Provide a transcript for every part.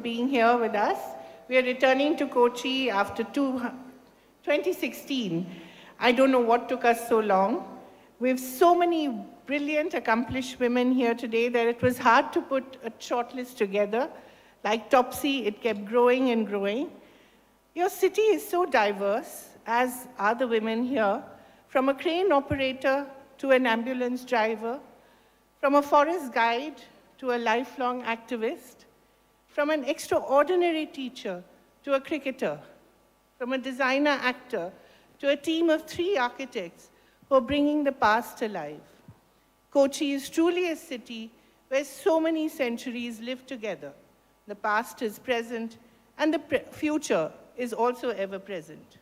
being here with us. We are returning to Kochi after 2016. I don't know what took us so long. We have so many brilliant, accomplished women here today that it was hard to put a shortlist together. Like Topsy, it kept growing and growing. Your city is so diverse, as are the women here, from a crane operator to an ambulance driver, from a forest guide to a lifelong activist, from an extraordinary teacher to a cricketer, from a designer actor to a team of 3 architects who are bringing the past alive. Kochi is truly a city where so many centuries live together. The past is present, and the future is also ever present.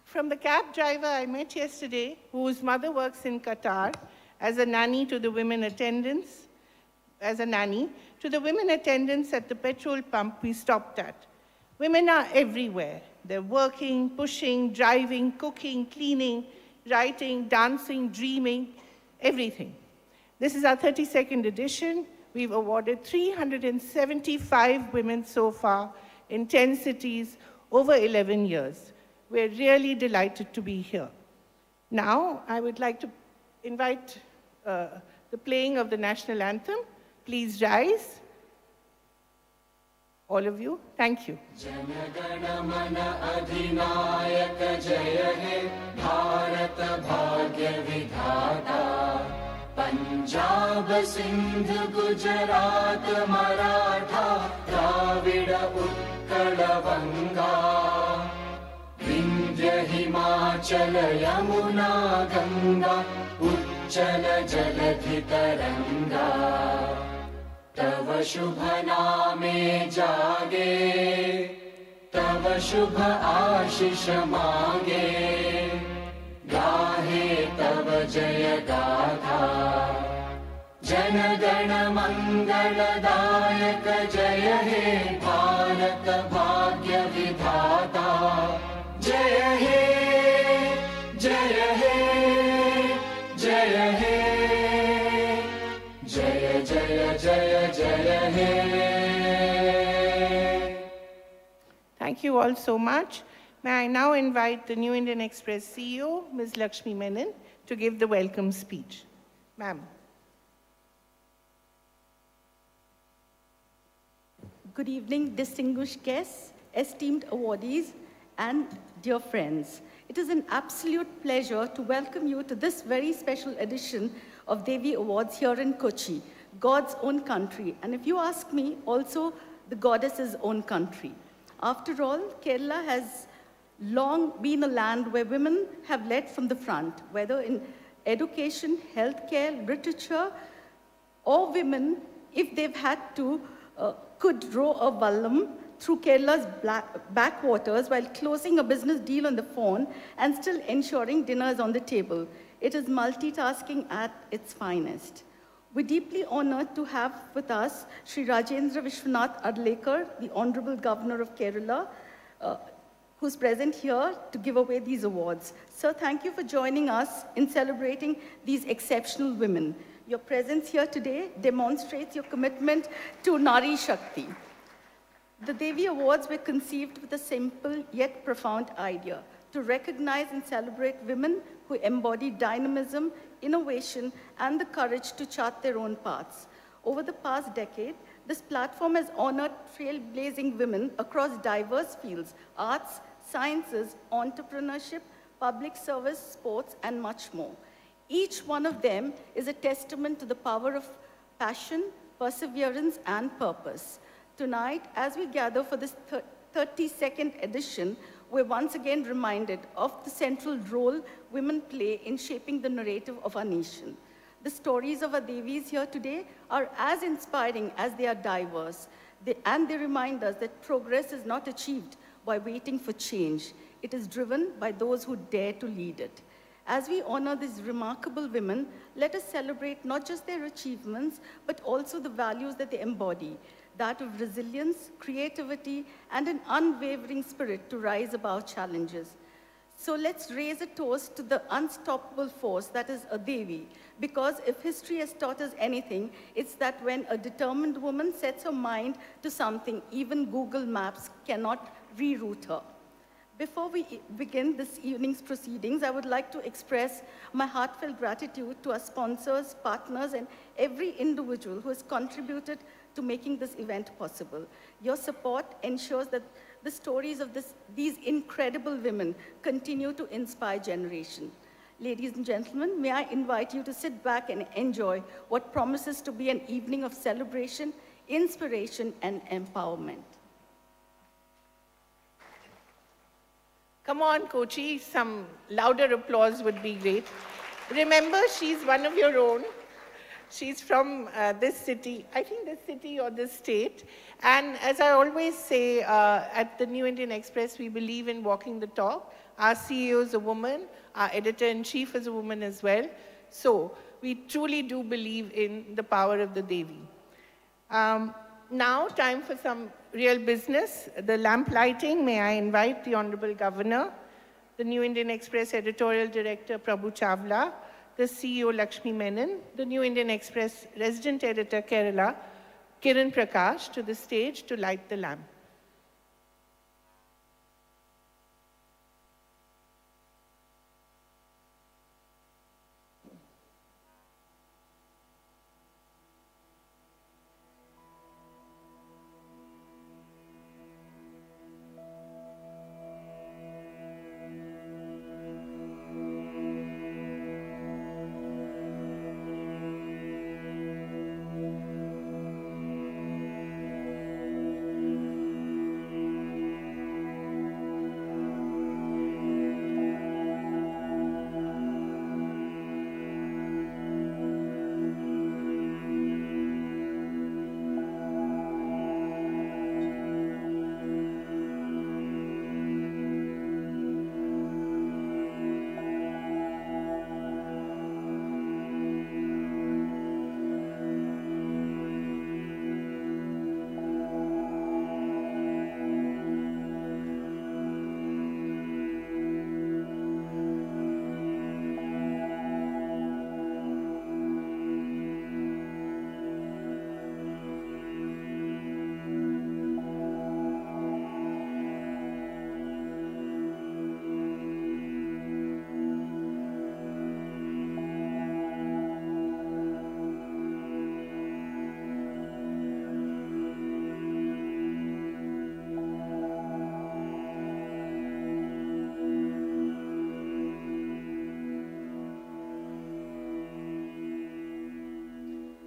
From the cab driver I met yesterday, whose mother works in Qatar as a nanny to the women attendants, to the women attendants at the petrol pump we stopped at. Women are everywhere. They're working, pushing, driving, cooking, cleaning, writing, dancing, dreaming, everything. This is our 32nd edition. We've awarded 375 women so far in 10 cities over 11 years. We're really delighted to be here. Now, I would like to invite the playing of the national anthem. Please rise. All of you, thank you. Janagana mana adhinayaka jaya he, Bharat bhagya vidhata. Punjab, Sindh, Gujarat, Maratha, Dravida, Utkala, Vanga. Vindhya, Himachala, Yamuna, Ganga, Uchchala, Jaladhi, Taranga. तव शुभ नामे जागे, तव शुभ आशीष मांगे, गाहे तव जय गाथा। जन गण मंगलदायक जय हे, भारत भाग्य विधाता। जय हे, जय हे, जय हे, जय जय जय जय हे। Thank you all so much. May I now invite the New Indian Express CEO, Ms. Lakshmi Menon, to give the welcome speech. Ma'am. Good evening, distinguished guests, esteemed awardees, and dear friends. It is an absolute pleasure to welcome you to this very special edition of Devi Awards here in Kochi, God's own country, and if you ask me, also the goddess's own country. After all, Kerala has long been a land where women have led from the front, whether in education, healthcare, literature, or women, if they've had to, could row a vallam through Kerala's backwaters while closing a business deal on the phone and still ensuring dinner is on the table. It is multitasking at its finest. We're deeply honored to have with us Sri Rajendra Vishwanath Adlekar, the Honorable Governor of Kerala, who's present here to give away these awards. Sir, thank you for joining us in celebrating these exceptional women. Your presence here today demonstrates your commitment to Nari Shakti. The Devi Awards were conceived with a simple yet profound idea: to recognize and celebrate women who embody dynamism, innovation, and the courage to chart their own paths. Over the past decade, this platform has honored trailblazing women across diverse fields: arts, sciences, entrepreneurship, public service, sports, and much more. Each one of them is a testament to the power of passion, perseverance, and purpose. Tonight, as we gather for this 32nd edition, we're once again reminded of the central role women play in shaping the narrative of our nation. The stories of our Devis here today are as inspiring as they are diverse, and they remind us that progress is not achieved by waiting for change. It is driven by those who dare to lead it. As we honor these remarkable women, let us celebrate not just their achievements, but also the values that they embody: that of resilience, creativity, and an unwavering spirit to rise above challenges. So let's raise a toast to the unstoppable force that is a Devi. Because if history has taught us anything, it's that when a determined woman sets her mind to something, even Google Maps cannot reroute her. Before we begin this evening's proceedings, I would like to express my heartfelt gratitude to our sponsors, partners, and every individual who has contributed to making this event possible. Your support ensures that the stories of these incredible women continue to inspire generations. Ladies and gentlemen, may I invite you to sit back and enjoy what promises to be an evening of celebration, inspiration, and empowerment. Come on, Kochi, some louder applause would be great. Remember, she's one of your own. She's from this city, I think this city or this state. And as I always say, at the New Indian Express, we believe in walking the talk. Our CEO is a woman, our editor-in-chief is a woman as well. So we truly do believe in the power of the Devi. Now, time for some real business. The lamp lighting, may I invite the Honorable Governor, the New Indian Express Editorial Director Prabhu Chawla, the CEO Lakshmi Menon, the New Indian Express Resident Editor Kerala, Kiran Prakash, to the stage to light the lamp.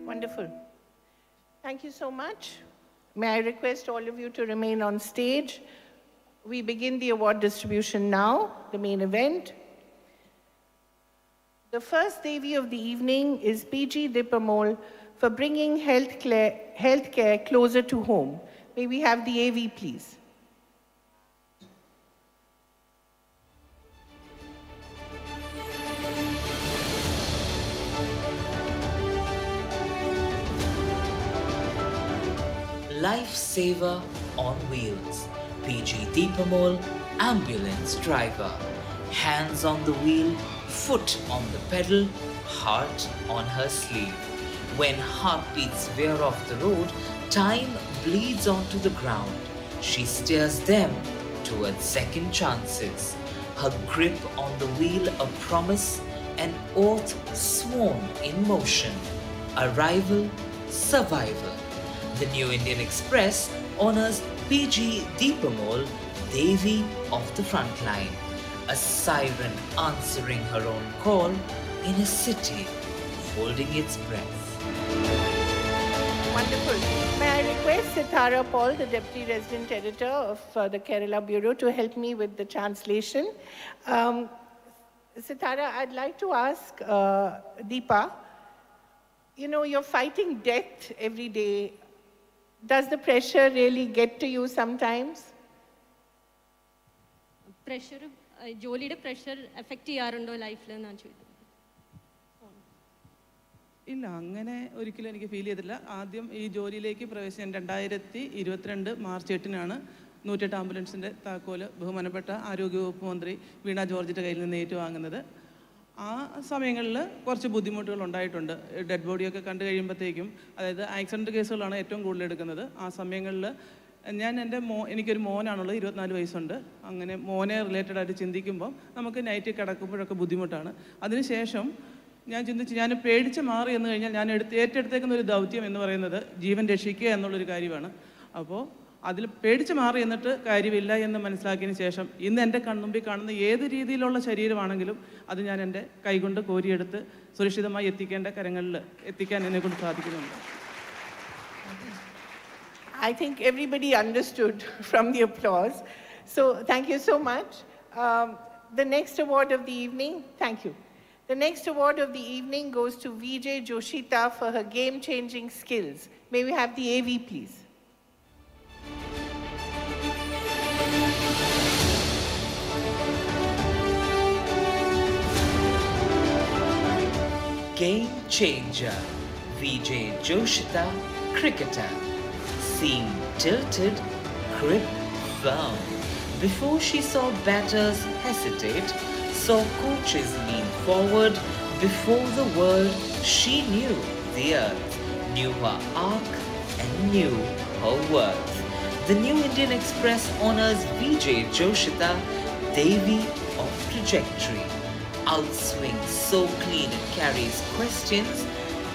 Wonderful. Thank you so much. May I request all of you to remain on stage. We begin the award distribution now, the main event. The first Devi of the evening is PG Dipamol for bringing healthcare closer to home. May we have the AV, please? Lifesaver on wheels. PG Deepamol, ambulance driver. Hands on the wheel, foot on the pedal, heart on her sleeve. When heartbeats veer off the road, time bleeds onto the ground. She steers them towards second chances. Her grip on the wheel a promise, an oath sworn in motion. Arrival, survival. The New Indian Express honors PG Deepamol, Devi of the frontline, a siren answering her own call in a city holding its breath. Wonderful. May I request Sithara Paul, the Deputy Resident Editor of the Kerala Bureau, to help me with the translation. Sithara, I'd like to ask Deepa, you know, you're fighting death every day. Does the pressure really get to you sometimes? Pressure, ജോലിയുടെ pressure affect ചെയ്യാറുണ്ടോ ലൈഫിൽ എന്നാണ് ചോദിക്കുന്നത്. ഇല്ല, അങ്ങനെ ഒരിക്കലും എനിക്ക് feel ചെയ്തില്ല. ആദ്യം ഈ ജോലിയിലേക്ക് പ്രവേശിച്ചത് 2022 മാർച്ച് 8-നാണ്. 108 ആംബുലൻസിൻ്റെ താക്കോല് ബഹുമാനപ്പെട്ട ആരോഗ്യവകുപ്പ് മന്ത്രി വീണ ജോർജിൻ്റെ കയ്യിൽ നിന്ന് ഏറ്റുവാങ്ങുന്നത്. ആ സമയങ്ങളിൽ കുറച്ച് ബുദ്ധിമുട്ടുകൾ ഉണ്ടായിട്ടുണ്ട്. ഡെഡ് ബോഡിയൊക്കെ കണ്ടു കഴിയുമ്പോഴത്തേക്കും, അതായത് ആക്സിഡൻറ്റ് കേസുകളാണ് ഏറ്റവും കൂടുതൽ എടുക്കുന്നത്. ആ സമയങ്ങളിൽ ഞാൻ എനിക്കൊരു മോനാണുള്ളത്, 24 വയസ്സുണ്ട്. അങ്ങനെ മോനെ റിലേറ്റഡ് ആയിട്ട് ചിന്തിക്കുമ്പം നമുക്ക് നൈറ്റ് കിടക്കുമ്പോഴൊക്കെ ബുദ്ധിമുട്ടാണ്. അതിനുശേഷം ഞാൻ ചിന്തിച്ച്, ഞാൻ പേടിച്ച് മാറി എന്ന് കഴിഞ്ഞാൽ ഞാൻ ഏറ്റെടുത്തേക്കുന്ന ഒരു ദൗത്യം എന്ന് പറയുന്നത് ജീവൻ രക്ഷിക്കുക എന്നുള്ളൊരു കാര്യമാണ്. അപ്പോൾ അതിൽ പേടിച്ച് മാറി എന്നിട്ട് കാര്യമില്ല എന്ന് മനസ്സിലാക്കിയതിന് ശേഷം ഇന്ന് എൻ്റെ കൺമുമ്പിൽ കാണുന്ന ഏത് രീതിയിലുള്ള ശരീരമാണെങ്കിലും അത് ഞാൻ എൻ്റെ കൈകൊണ്ട് കോരിയെടുത്ത് സുരക്ഷിതമായി എത്തിക്കേണ്ട കരങ്ങളിൽ എത്തിക്കാൻ എന്നെക്കൊണ്ട് സാധിക്കുന്നുണ്ട്. I think everybody understood from the applause. So thank you so much. The next award of the evening, thank you. The next award of the evening goes to VJ Joshita for her game-changing skills. May we have the AV, please? Game changer, VJ Joshita, cricketer. Seam tilted, grip firm. Before she saw batters hesitate, saw coaches lean forward. Before the world, she knew the earth, knew her arc and knew her worth. The New Indian Express honors VJ Joshita, Devi of trajectory. Outswing so clean it carries questions,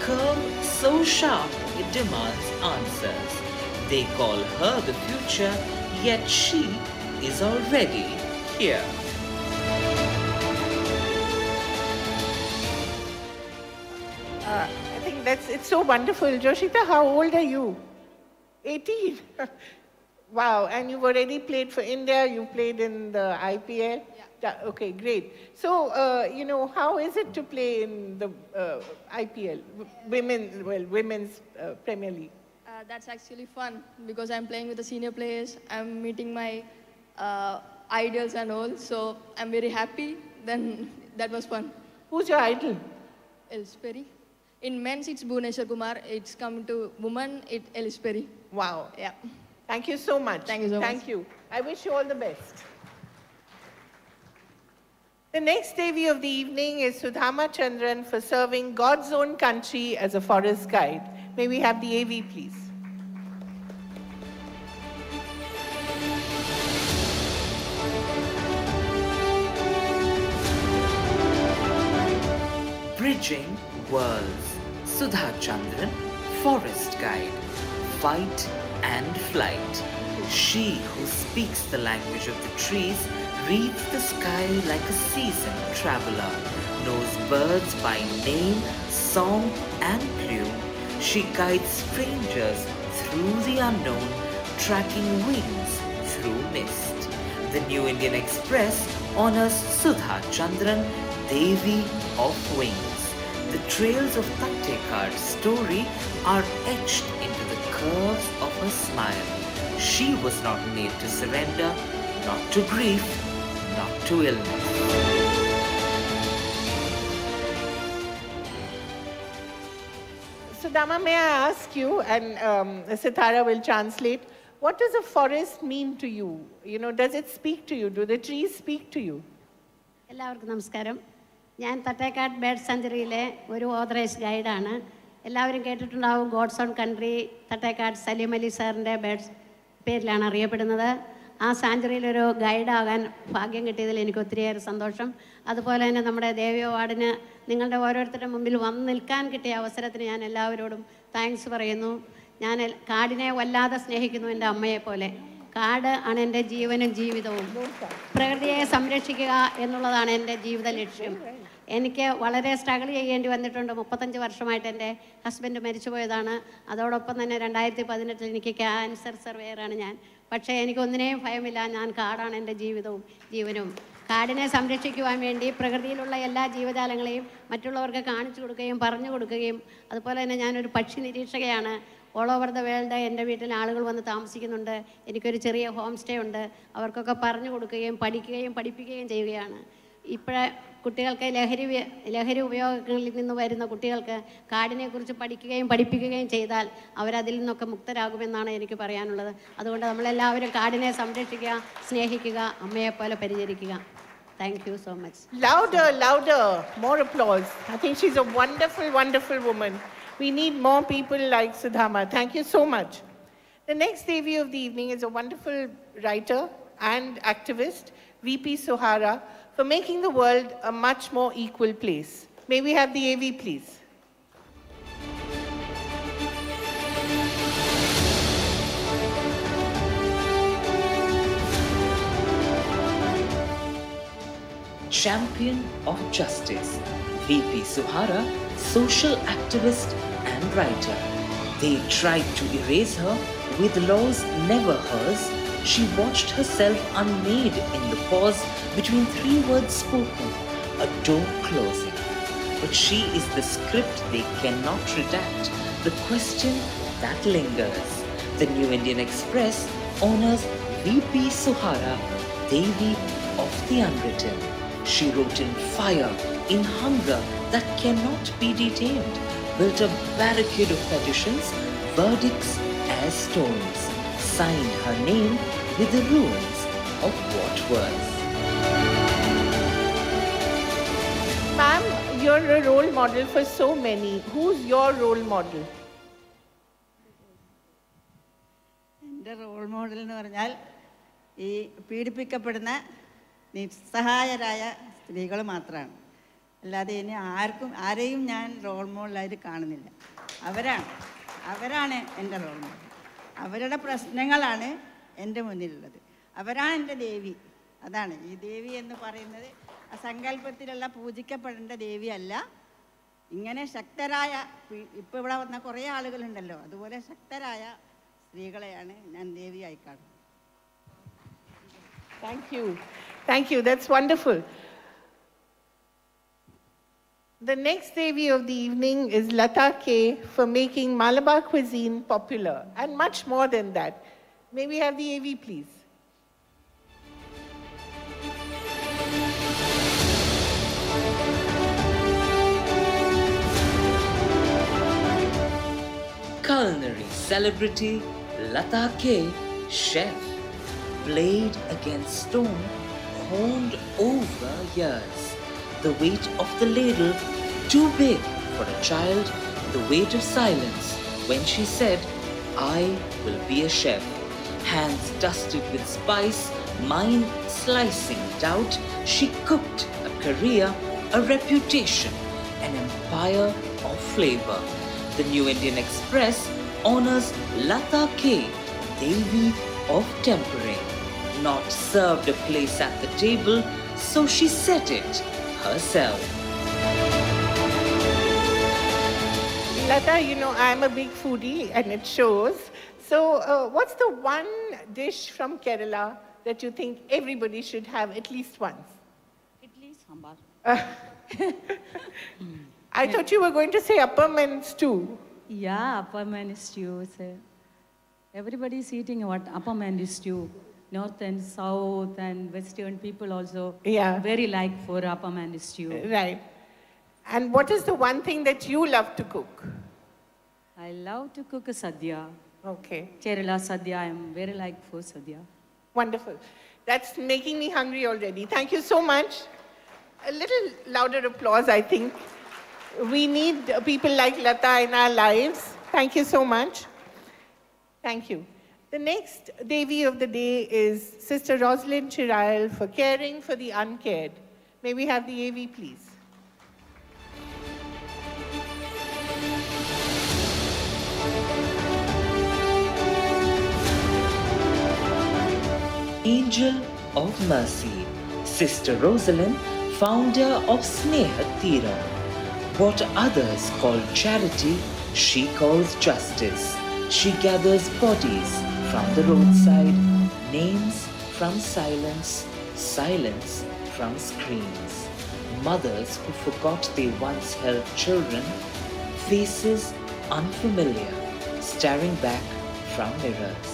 curve so sharp it demands answers. They call her the future, yet she is already here. I think it's so wonderful. Joshita, how old are you? 18. Wow, and you've already played for India, you played in the IPL? Yeah. Okay, great. So, how is it to play in the IPL, women's Premier League? That's actually fun because I'm playing with the senior players. I'm meeting my idols and all, so I'm very happy. Then that was fun. Who's your idol? Elsperi. In men's, it's Bhuvneshwar Kumar. It's come to women, it's Elsperi. Wow. Yeah. Thank you so much. Thank you so much. Thank you. I wish you all the best. The next Devi of the evening is Sudhama Chandran for serving God's own country as a forest guide. May we have the AV, please? Bridging worlds, Sudha Chandran, forest guide, fight and flight. She who speaks the language of the trees, reads the sky like a seasoned traveler, knows birds by name, song and plume. She guides strangers through the unknown, tracking wings through mist. The New Indian Express honors Sudha Chandran, Devi of wings. The trails of Tattekad's story are etched into the curves of her smile. She was not made to surrender, not to grief, not to illness. Sudhama, may I ask you, and Sithara will translate, what does a forest mean to you? Does it speak to you? Do the trees speak to you? എല്ലാവർക്കും നമസ്കാരം. ഞാൻ Thattekad bird സെഞ്ചുറിയിലെ ഒരു authorised ഗൈഡാണ്. എല്ലാവരും കേട്ടിട്ടുണ്ടാവും God's own country. Thattekkad Salim Ali സാറിൻ്റെ birds പേരിലാണ് അറിയപ്പെടുന്നത്. ആ സാഞ്ചുറിയിലൊരു ഗൈഡാകാൻ ഭാഗ്യം കിട്ടിയതിൽ എനിക്ക് ഒത്തിരിയേറെ സന്തോഷം. അതുപോലെ തന്നെ നമ്മുടെ ദേവി അവാർഡിന് നിങ്ങളുടെ ഓരോരുത്തരുടെ മുമ്പിൽ വന്ന് നിൽക്കാൻ കിട്ടിയ അവസരത്തിന് ഞാൻ എല്ലാവരോടും താങ്ക്സ് പറയുന്നു. ഞാൻ കാടിനെ വല്ലാതെ സ്നേഹിക്കുന്നു, എൻ്റെ അമ്മയെപ്പോലെ. കാട് ആണ് എൻ്റെ ജീവനും ജീവിതവും. പ്രകൃതിയെ സംരക്ഷിക്കുക എന്നുള്ളതാണ് എൻ്റെ ജീവിത ലക്ഷ്യം. എനിക്ക് വളരെ സ്ട്രഗിൾ ചെയ്യേണ്ടി വന്നിട്ടുണ്ട്. 35 വർഷമായിട്ട് എൻ്റെ ഹസ്ബൻഡ് മരിച്ചുപോയതാണ്. അതോടൊപ്പം തന്നെ 2018 എനിക്ക് ക്യാൻസർ സർവേയറാണ് ഞാൻ. പക്ഷേ എനിക്കൊന്നിനെയും ഭയമില്ല. ഞാൻ കാടാണ് എൻ്റെ ജീവിതവും ജീവനും. കാടിനെ സംരക്ഷിക്കുവാൻ വേണ്ടി പ്രകൃതിയിലുള്ള എല്ലാ ജീവജാലങ്ങളെയും മറ്റുള്ളവർക്ക് കാണിച്ചു കൊടുക്കുകയും പറഞ്ഞു കൊടുക്കുകയും, അതുപോലെ തന്നെ ഞാനൊരു പക്ഷി നിരീക്ഷകയാണ്. ഓൾ ഓവർ ദ വേൾഡ് എൻ്റെ വീട്ടിൽ ആളുകൾ വന്ന് താമസിക്കുന്നുണ്ട്. എനിക്കൊരു ചെറിയ ഹോം സ്റ്റേ ഉണ്ട്. അവർക്കൊക്കെ പറഞ്ഞു കൊടുക്കുകയും പഠിക്കുകയും പഠിപ്പിക്കുകയും ചെയ്യുകയാണ്. കുട്ടികൾക്ക് ലഹരി ഉപയോഗങ്ങളിൽ നിന്ന് വരുന്ന കുട്ടികൾക്ക് കാടിനെക്കുറിച്ച് പഠിക്കുകയും പഠിപ്പിക്കുകയും ചെയ്താൽ അവരതിൽ നിന്നൊക്കെ മുക്തരാകുമെന്നാണ് എനിക്ക് പറയാനുള്ളത്. അതുകൊണ്ട് നമ്മളെല്ലാവരും കാടിനെ സംരക്ഷിക്കുക, സ്നേഹിക്കുക, അമ്മയെപ്പോലെ പരിചരിക്കുക. Thank you so much. Louder, louder, more applause. I think she's a wonderful, wonderful woman. We need more people like Sudhama. Thank you so much. The next Devi of the evening is a wonderful writer and activist, VP Suhara, for making the world a much more equal place. May we have the AV, please? Champion of Justice, VP Suhara, social activist and writer. They tried to erase her with laws never hers. She watched herself unmade in the pause between three words spoken, a door closing. But she is the script they cannot redact, the question that lingers. The New Indian Express honors VP Suhara, Devi of the unwritten. She wrote in fire, in hunger that cannot be detained, built a barricade of petitions, verdicts as stones, signed her name with the ruins of what was. Ma'am, you're a role model for so many. Who's your role model? എൻ്റെ role model എന്ന് പറഞ്ഞാൽ ഈ പീഡിപ്പിക്കപ്പെടുന്ന നിസ്സഹായരായ സ്ത്രീകൾ മാത്രമാണ്. അല്ലാതെ ഇനി ആരെയും ഞാൻ റോൾ മോഡലായിട്ട് കാണുന്നില്ല. അവരാണ് എൻ്റെ റോൾ മോഡൽ. അവരുടെ പ്രശ്നങ്ങളാണ് എൻ്റെ മുന്നിലുള്ളത്. അവരാണ് എൻ്റെ ദേവി. അതാണ് ഈ ദേവി എന്ന് പറയുന്നത്. അസങ്കല്പത്തിലുള്ള പൂജിക്കപ്പെടേണ്ട ദേവിയല്ല. ഇങ്ങനെ ശക്തരായ, ഇപ്പോൾ ഇവിടെ വന്ന കുറേ ആളുകളുണ്ടല്ലോ, അതുപോലെ ശക്തരായ സ്ത്രീകളെയാണ് ഞാൻ ദേവിയായി കാണുന്നത്. Thank you. Thank you. That's wonderful. The next Devi of the evening is Lata K for making Malabar cuisine popular and much more than that. May we have the AV, please? Culinary celebrity Lata K, chef, blade against stone, honed over years. The weight of the ladle too big for a child, the weight of silence when she said, I will be a chef. Hands dusted with spice, mind slicing doubt, she cooked a career, a reputation, an empire of flavor. The New Indian Express honors Lata K, Devi of tempering. Not served a place at the table, so she set it herself. Lata, you know, I'm a big foodie and it shows. So what's the one dish from Kerala that you think everybody should have at least once? Idli sambar. I thought you were going to say appam and stew. Yeah, appam and stew. Everybody is eating what? Appam and stew. North and South and Western people also very like for appam and stew. Right. And what is the one thing that you love to cook? I love to cook a sadhya. Okay. Kerala sadhya. I am very like for sadhya. Wonderful. That's making me hungry already. Thank you so much. A little louder applause, I think. We need people like Lata in our lives. Thank you so much. Thank you. The next Devi of the day is Sister Rosalind Chirail for caring for the uncared. May we have the AV, please? Angel of Mercy, Sister Rosalind, founder of Sneha Tira. What others call charity, she calls justice. She gathers bodies from the roadside, names from silence, silence from screens. Mothers who forgot they once held children, faces unfamiliar, staring back from mirrors.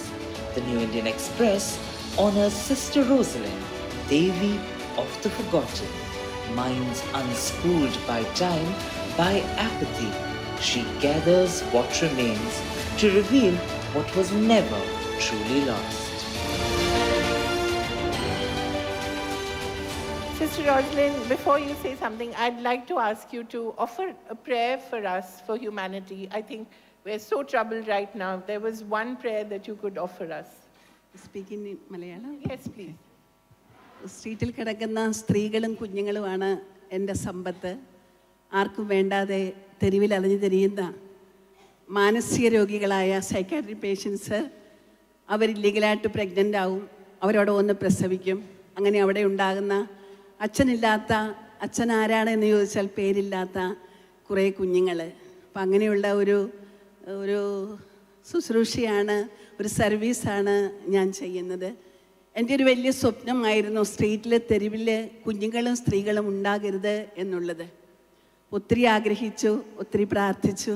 The New Indian Express honors Sister Rosalind, Devi of the forgotten. minds unspooled by time, by apathy, she gathers what remains to reveal what was never truly lost. Sister Rosalind, before you say something, I'd like to ask you to offer a prayer for us, for humanity. I think we're so troubled right now. If there was one prayer that you could offer us. Speaking in Malayalam? Yes, please. സ്ട്രീറ്റിൽ കിടക്കുന്ന സ്ത്രീകളും കുഞ്ഞുങ്ങളുമാണ് എൻ്റെ സമ്പത്ത്. ആർക്കും വേണ്ടാതെ തെരുവിൽ അലഞ്ഞു തിരിയുന്ന മാനസിക രോഗികളായ psychiatry patients അവർ ഇല്ലീഗലായിട്ട് pregnant ആവും, അവരവിടെ വന്ന് പ്രസവിക്കും. അങ്ങനെ അവിടെ ഉണ്ടാകുന്ന അച്ഛനില്ലാത്ത, അച്ഛൻ ആരാണ് എന്ന് ചോദിച്ചാൽ പേരില്ലാത്ത കുറേ കുഞ്ഞുങ്ങൾ. അപ്പം അങ്ങനെയുള്ള ഒരു ശുശ്രൂഷയാണ്, ഒരു സർവീസാണ് ഞാൻ ചെയ്യുന്നത്. എൻ്റെ ഒരു വലിയ സ്വപ്നമായിരുന്നു സ്ട്രീറ്റിൽ, തെരുവിൽ കുഞ്ഞുങ്ങളും സ്ത്രീകളും ഉണ്ടാകരുത് എന്നുള്ളത്. ഒത്തിരി ആഗ്രഹിച്ചു, ഒത്തിരി പ്രാർത്ഥിച്ചു.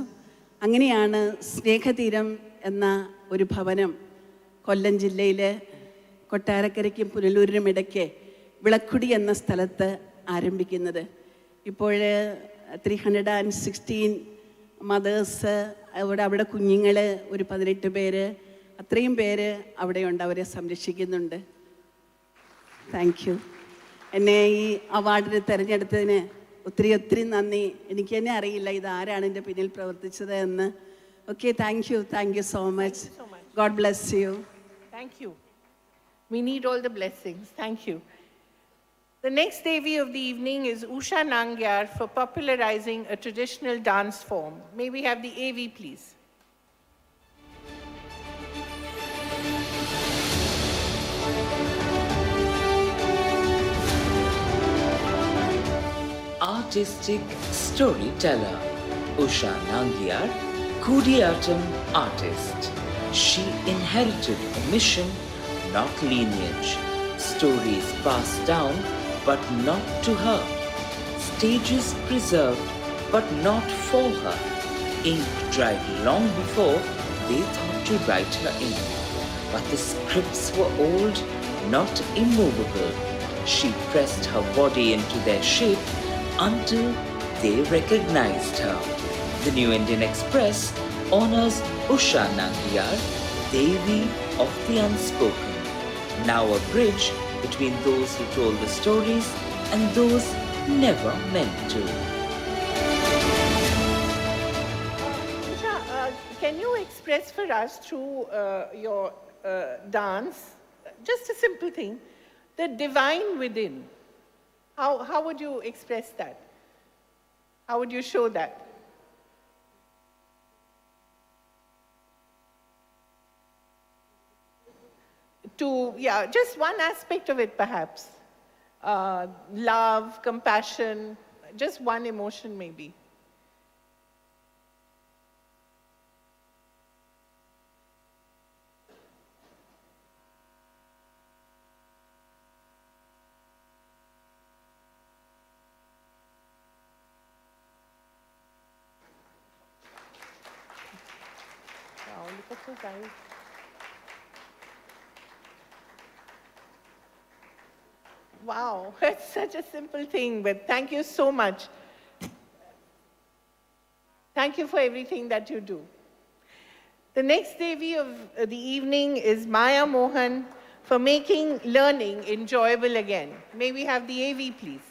അങ്ങനെയാണ് സ്നേഹതീരം എന്ന ഒരു ഭവനം കൊല്ലം ജില്ലയിൽ കൊട്ടാരക്കരയ്ക്കും പുനലൂരിനും ഇടയ്ക്ക് വിളക്കുടി എന്ന സ്ഥലത്ത് ആരംഭിക്കുന്നത്. ഇപ്പോൾ 316 മദേഴ്സ്, അവിടെ കുഞ്ഞുങ്ങൾ ഒരു 18 പേര്, അത്രയും പേര് അവിടെയുണ്ട്, അവരെ സംരക്ഷിക്കുന്നുണ്ട്. Thank you. എന്നെ ഈ അവാർഡിന് തിരഞ്ഞെടുത്തതിന് ഒത്തിരി നന്ദി. എനിക്ക് തന്നെ അറിയില്ല ഇതാരാണ് എൻ്റെ പിന്നിൽ പ്രവർത്തിച്ചത് എന്ന്. Okay, thank you so much. God bless you. Thank you. We need all the blessings. Thank you. The next Devi of the evening is Usha Nangyar for popularizing a traditional dance form. May we have the AV, please? Artistic storyteller Usha Nangyar, Kudiyattam artist. She inherited a mission, not lineage. Stories passed down, but not to her. Stages preserved, but not for her. Ink dried long before they thought to write her in. But the scripts were old, not immovable. She pressed her body into their shape until they recognized her. The New Indian Express honors Usha Nangyar, Devi of the unspoken. Now a bridge between those who told the stories and those never meant to. Usha, can you express for us through your dance, just a simple thing, the divine within? How would you express that? How would you show that? Just one aspect of it perhaps. Love, compassion, just one emotion maybe. Wow, look at those eyes. Wow, it's such a simple thing, but thank you so much. Thank you for everything that you do. The next Devi of the evening is Maya Mohan for making learning enjoyable again. May we have the AV, please?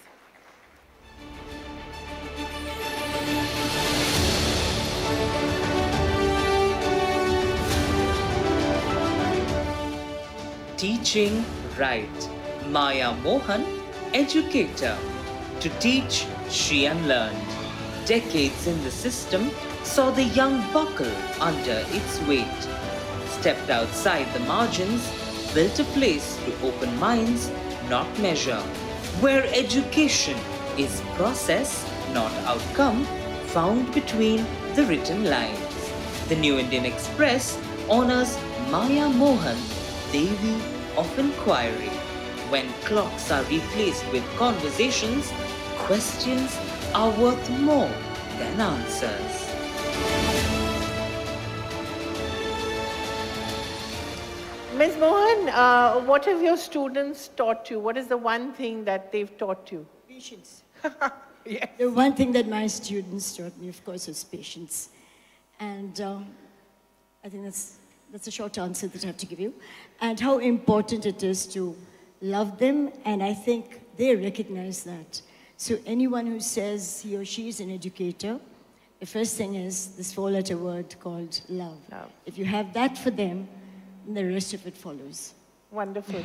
Teaching right. Maya Mohan, educator. To teach, she unlearned. Decades in the system saw the young buckle under its weight. Stepped outside the margins, built a place to open minds, not measure. Where education is process, not outcome, found between the written lines. The New Indian Express honors Maya Mohan, Devi of inquiry. When clocks are replaced with conversations, questions are worth more than answers. Ms. Mohan, what have your students taught you? What is the one thing that they've taught you? Patience. Yes. The one thing that my students taught me, of course, was patience. And I think that's a short answer that I have to give you. And how important it is to love them, and I think they recognize that. So anyone who says he or she is an educator, the first thing is this four-letter word called love. Love. If you have that for them, then the rest of it follows. Wonderful.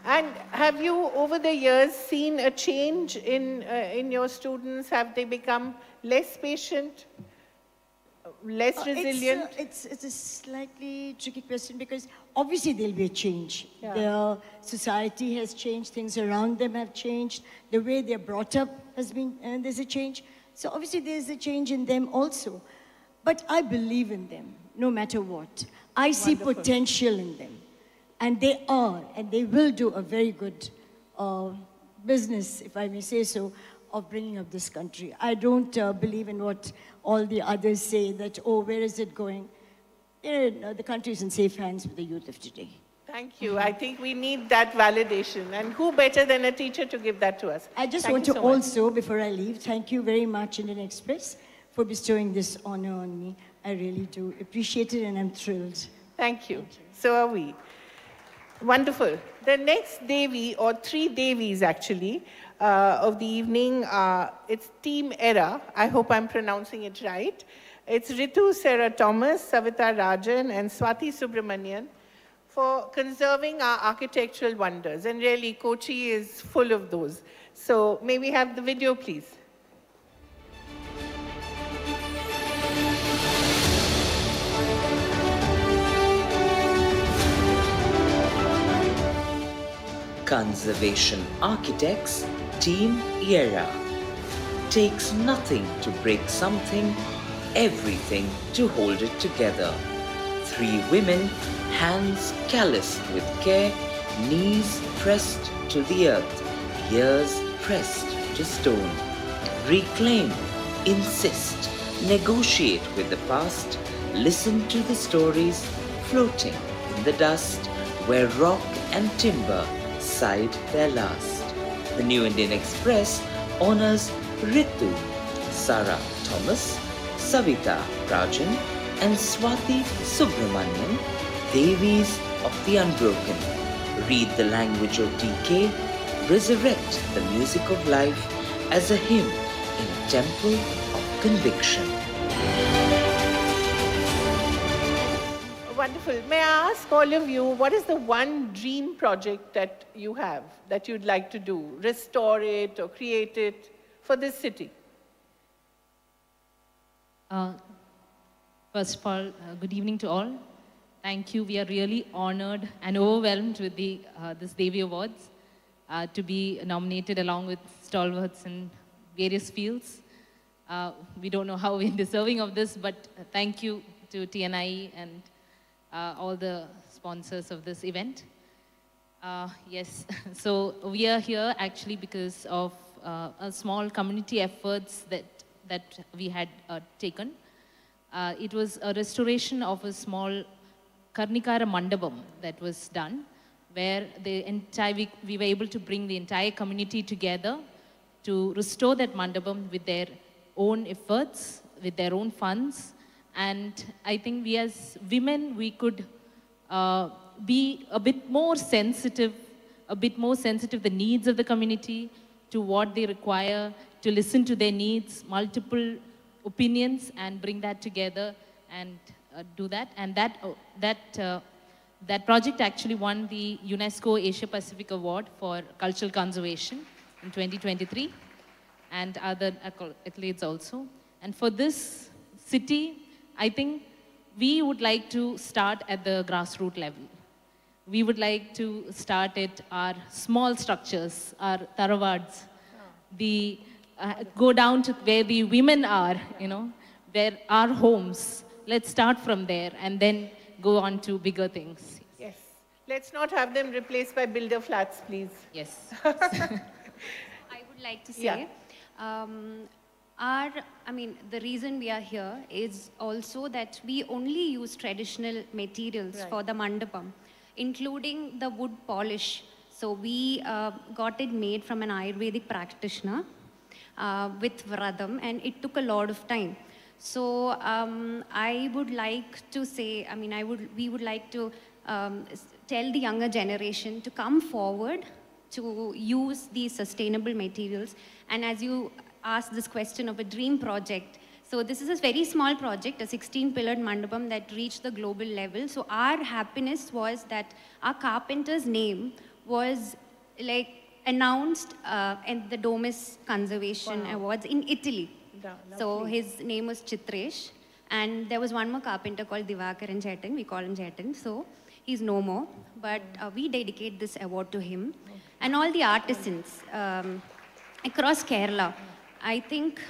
And have you, over the years, seen a change in your students? Have they become less patient, less resilient? It's a slightly tricky question because obviously there'll be a change. Yeah. The society has changed, things around them have changed, the way they're brought up has been, and there's a change. So obviously there's a change in them also. But I believe in them, no matter what. I see potential in them. And they are, and they will do a very good business, if I may say so, of bringing up this country. I don't believe in what all the others say that, oh, where is it going? The country is in safe hands with the youth of today. Thank you. I think we need that validation. And who better than a teacher to give that to us? I just Thank want you to so much. also, before I leave, thank you very much, Indian Express, for bestowing this honor on me. I really do appreciate it, and I'm thrilled. Thank you. So are we. Wonderful. The next Devi, or three Devis actually, of the evening, it's Team ERA. I hope I'm pronouncing it right. It's Ritu Sarah Thomas, Savita Rajan, and Swati Subramanian for conserving our architectural wonders. And really, Kochi is full of those. So may we have the video, please? Conservation Architects, Team ERA. Takes nothing to break something, everything to hold it together. Three women, hands calloused with care, knees pressed to the earth, ears pressed to stone. Reclaim, insist, negotiate with the past, listen to the stories floating in the dust where rock and timber sighed their last. The New Indian Express honors Ritu, Sarah Thomas, Savita Rajan, and Swati Subramanian, Devis of the Unbroken. Read the language of decay, resurrect the music of life as a hymn in a temple of conviction. Wonderful. May I ask all of you, what is the one dream project that you have, that you'd like to do? Restore it or create it for this city? First of all, good evening to all. Thank you. We are really honored and overwhelmed with this Devi Awards to be nominated along with stalwarts in various fields. We don't know how we're deserving of this, but thank you to TNI and all the sponsors of this event. Yes, so we are here actually because of a small community efforts that we had taken. It was a restoration of a small Karnikara Mandapam that was done, where we were able to bring the entire community together to restore that Mandapam with their own efforts, with their own funds. And I think we as women, we could be a bit more sensitive, the needs of the community, to what they require, to listen to their needs, multiple opinions, and bring that together and do that. And that project actually won the UNESCO Asia Pacific Award for Cultural Conservation in 2023, and other accolades also. And for this city, I think we would like to start at the grassroots level. We would like to start at our small structures, our tarawads, go down to where the women are, where our homes. Let's start from there and then go on to bigger things. Yes. Let's not have them replaced by builder flats, please. Yes. I would like to say, the reason we are here is also that we only use traditional materials for the mandapam, including the wood polish. So we got it made from an Ayurvedic practitioner. with Vradam, and it took a lot of time. So I would like to say, we would like to tell the younger generation to come forward to use these sustainable materials. And as you asked this question of a dream project, so this is a very small project, a 16-pillared mandapam that reached the global level. So our happiness was that our carpenter's name was like announced at the Domus Conservation Awards in Italy. So his name was Chitresh. And there was one more carpenter called Divakaran Chetan. We call him Chetan. So he's no more. But we dedicate this award to him. And all the artisans across Kerala. I think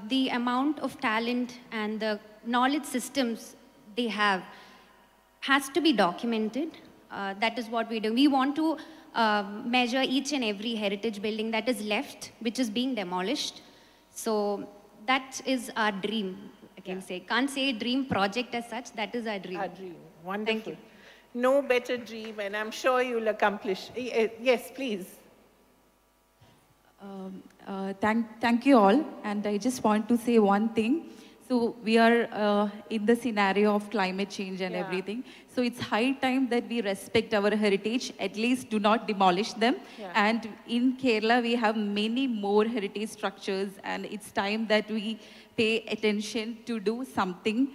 the amount of talent and the knowledge systems they have has to be documented. That is what we do. We want to measure each and every heritage building that is left, which is being demolished. So that is our dream, I can say. Can't say dream project as such, that is our dream. Our dream. Wonderful. Thank you. No better dream, and I'm sure you'll accomplish. Yes, please. Thank you all, and I just want to say one thing. So we are in the scenario of climate change and everything. So it's high time that we respect our heritage, at least do not demolish them. And in Kerala, we have many more heritage structures, and it's time that we pay attention to do something.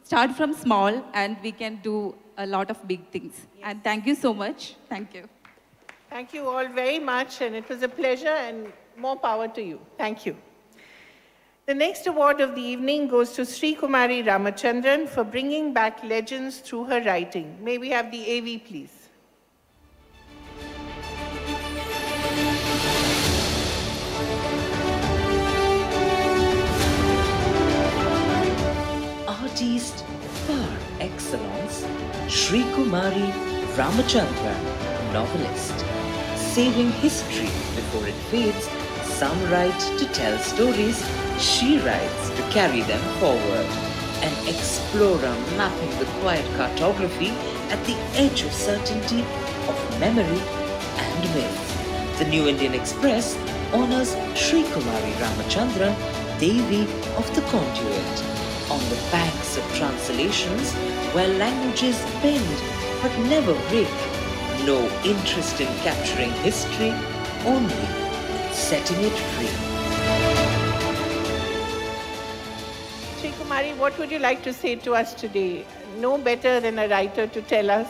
Start from small, and we can do a lot of big things. And thank you so much. Thank you. Thank you all very much, and it was a pleasure, and more power to you. Thank you. The next award of the evening goes to Sri Kumari Ramachandran for bringing back legends through her writing. May we have the AV, please? Artiste par excellence, Sri Kumari Ramachandran, novelist. Saving history before it fades, some write to tell stories, she writes to carry them forward. An explorer mapping the quiet cartography at the edge of certainty, of memory and myth. The New Indian Express honors Sri Kumari Ramachandran, Devi of the Conduit. On the banks of translations, where languages bend but never break. No interest in capturing history, only setting it free. Sri Kumari, what would you like to say to us today? No better than a writer to tell us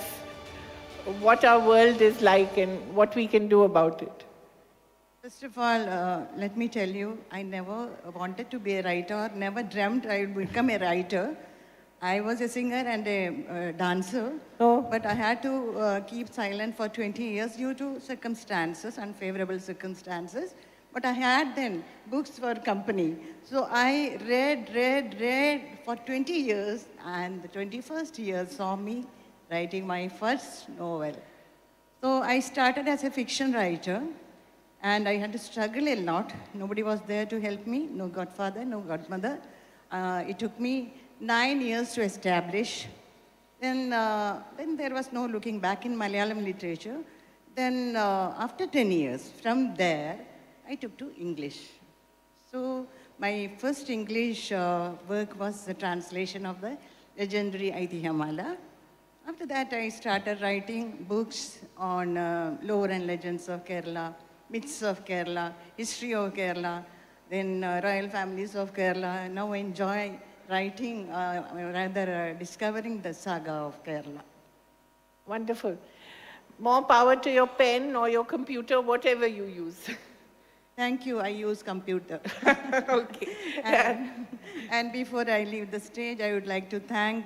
what our world is like and what we can do about it. First of all, let me tell you, I never wanted to be a writer, never dreamt I would become a writer. I was a singer and a dancer, but I had to keep silent for 20 years due to circumstances, unfavorable circumstances. But I had then books for company. So I read for 20 years, and the 21st year saw me writing my first novel. So I started as a fiction writer, and I had to struggle a lot. Nobody was there to help me, no godfather, no godmother. It took me 9 years to establish. Then there was no looking back in Malayalam literature. Then after 10 years, from there, I took to English. So my first English work was the translation of the legendary Aitihiyamala. After that, I started writing books on lore and legends of Kerala, myths of Kerala, history of Kerala, then royal families of Kerala. Now I enjoy writing, discovering the saga of Kerala. Wonderful. More power to your pen or your computer, whatever you use. Thank you, I use computer. Okay. And before I leave the stage, I would like to thank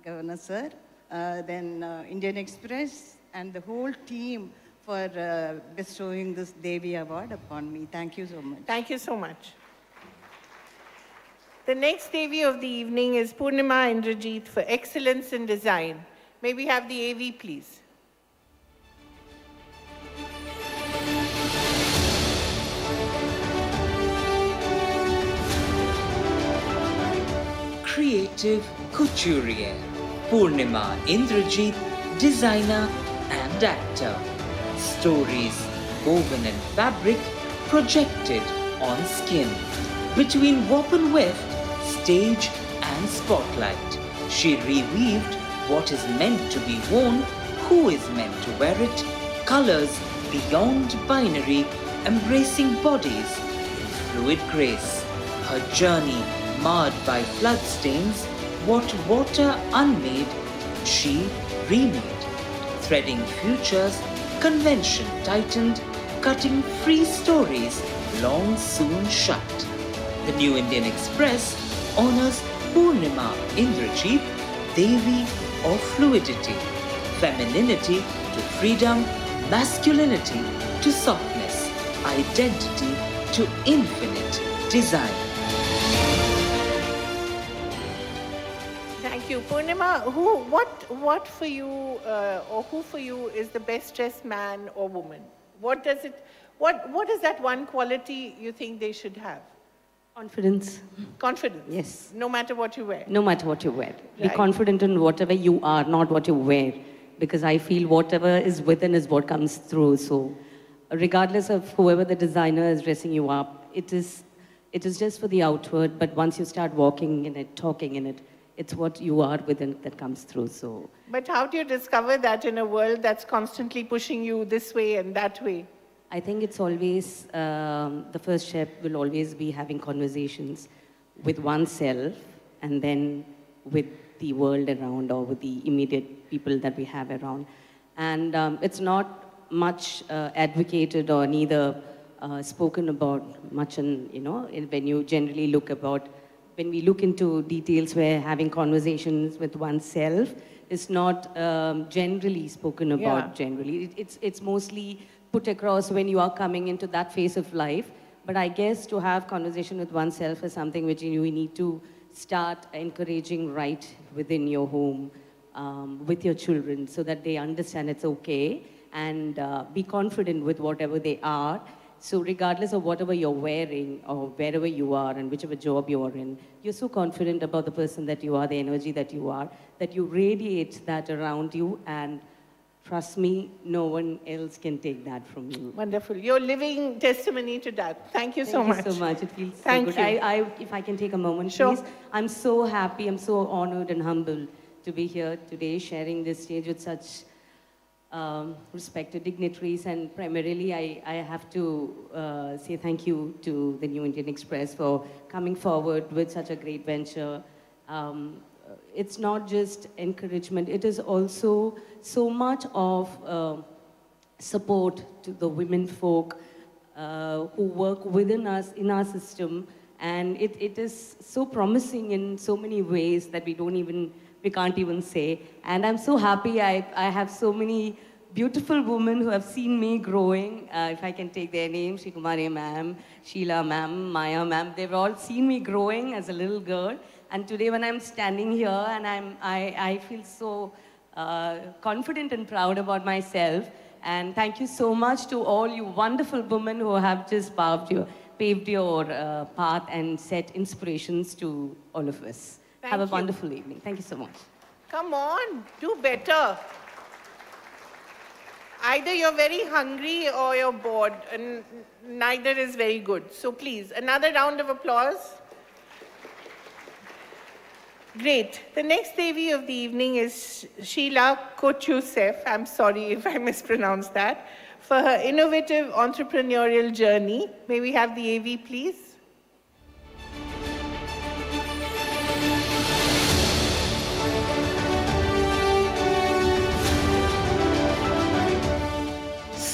Governor Sir, then Indian Express, and the whole team for bestowing this Devi Award upon me. Thank you so much. Thank you so much. The next Devi of the evening is Purnima Indrajit for excellence in design. May we have the AV, please? Creative couturier, Purnima Indrajit, designer and actor. Stories woven in fabric, projected on skin. Between warp and weft, stage and spotlight, she reweaved what is meant to be worn, who is meant to wear it, colors beyond binary, embracing bodies in fluid grace. Her journey marred by flood stains, what water unmade, she remade. Threading futures, convention tightened, cutting free stories long soon shut. The New Indian Express honors Purnima Indrajit, Devi of fluidity, femininity to freedom, masculinity to softness, identity to infinite design. Thank you. Purnima, what for you, or who for you is the best dressed man or woman? What is that one quality you think they should have? Confidence. Confidence? Yes. No matter what you wear? No matter what you wear. Be Right. confident in whatever you are, not what you wear. Because I feel whatever is within is what comes through. So regardless of whoever the designer is dressing you up, it is just for the outward, but once you start walking in it, talking in it, it's what you are within that comes through. So But how do you discover that in a world that's constantly pushing you this way and that way? I think it's always, the first step will always be having conversations with oneself and then with the world around or with the immediate people that we have around. And it's not much advocated or neither spoken about much when you generally when we look into details where having conversations with oneself is not generally spoken about generally. It's mostly put across when you are coming into that phase of life. But I guess to have conversation with oneself is something which you need to start encouraging right within your home, with your children, so that they understand it's okay and be confident with whatever they are. So regardless of whatever you're wearing or wherever you are and whichever job you are in, you're so confident about the person that you are, the energy that you are, that you radiate that around you, and trust me, no one else can take that from you. Wonderful. You're living testimony to that. Thank you so much. Thank you so much. It feels Thank so good. you. If I can take a moment, Sure. please. I'm so happy, I'm so honored and humbled to be here today sharing this stage with such respected dignitaries, and primarily I have to say thank you to the New Indian Express for coming forward with such a great venture. It's not just encouragement, it is also so much of support to the women folk who work within us, in our system, and it is so promising in so many ways that we can't even say. And I'm so happy I have so many beautiful women who have seen me growing. If I can take their names, Shri Kumari ma'am, Sheila ma'am, Maya ma'am, they've all seen me growing as a little girl. And today when I'm standing here and I feel so confident and proud about myself. And thank you so much to all you wonderful women who have just paved your path and set inspirations to all of us. Have a wonderful evening. Thank you so much. Come on, do better. Either you're very hungry or you're bored, and neither is very good. So please, another round of applause. Great. The next Devi of the evening is Sheila Kochi. I'm sorry if I mispronounced that. For her innovative entrepreneurial journey. May we have the AV, please?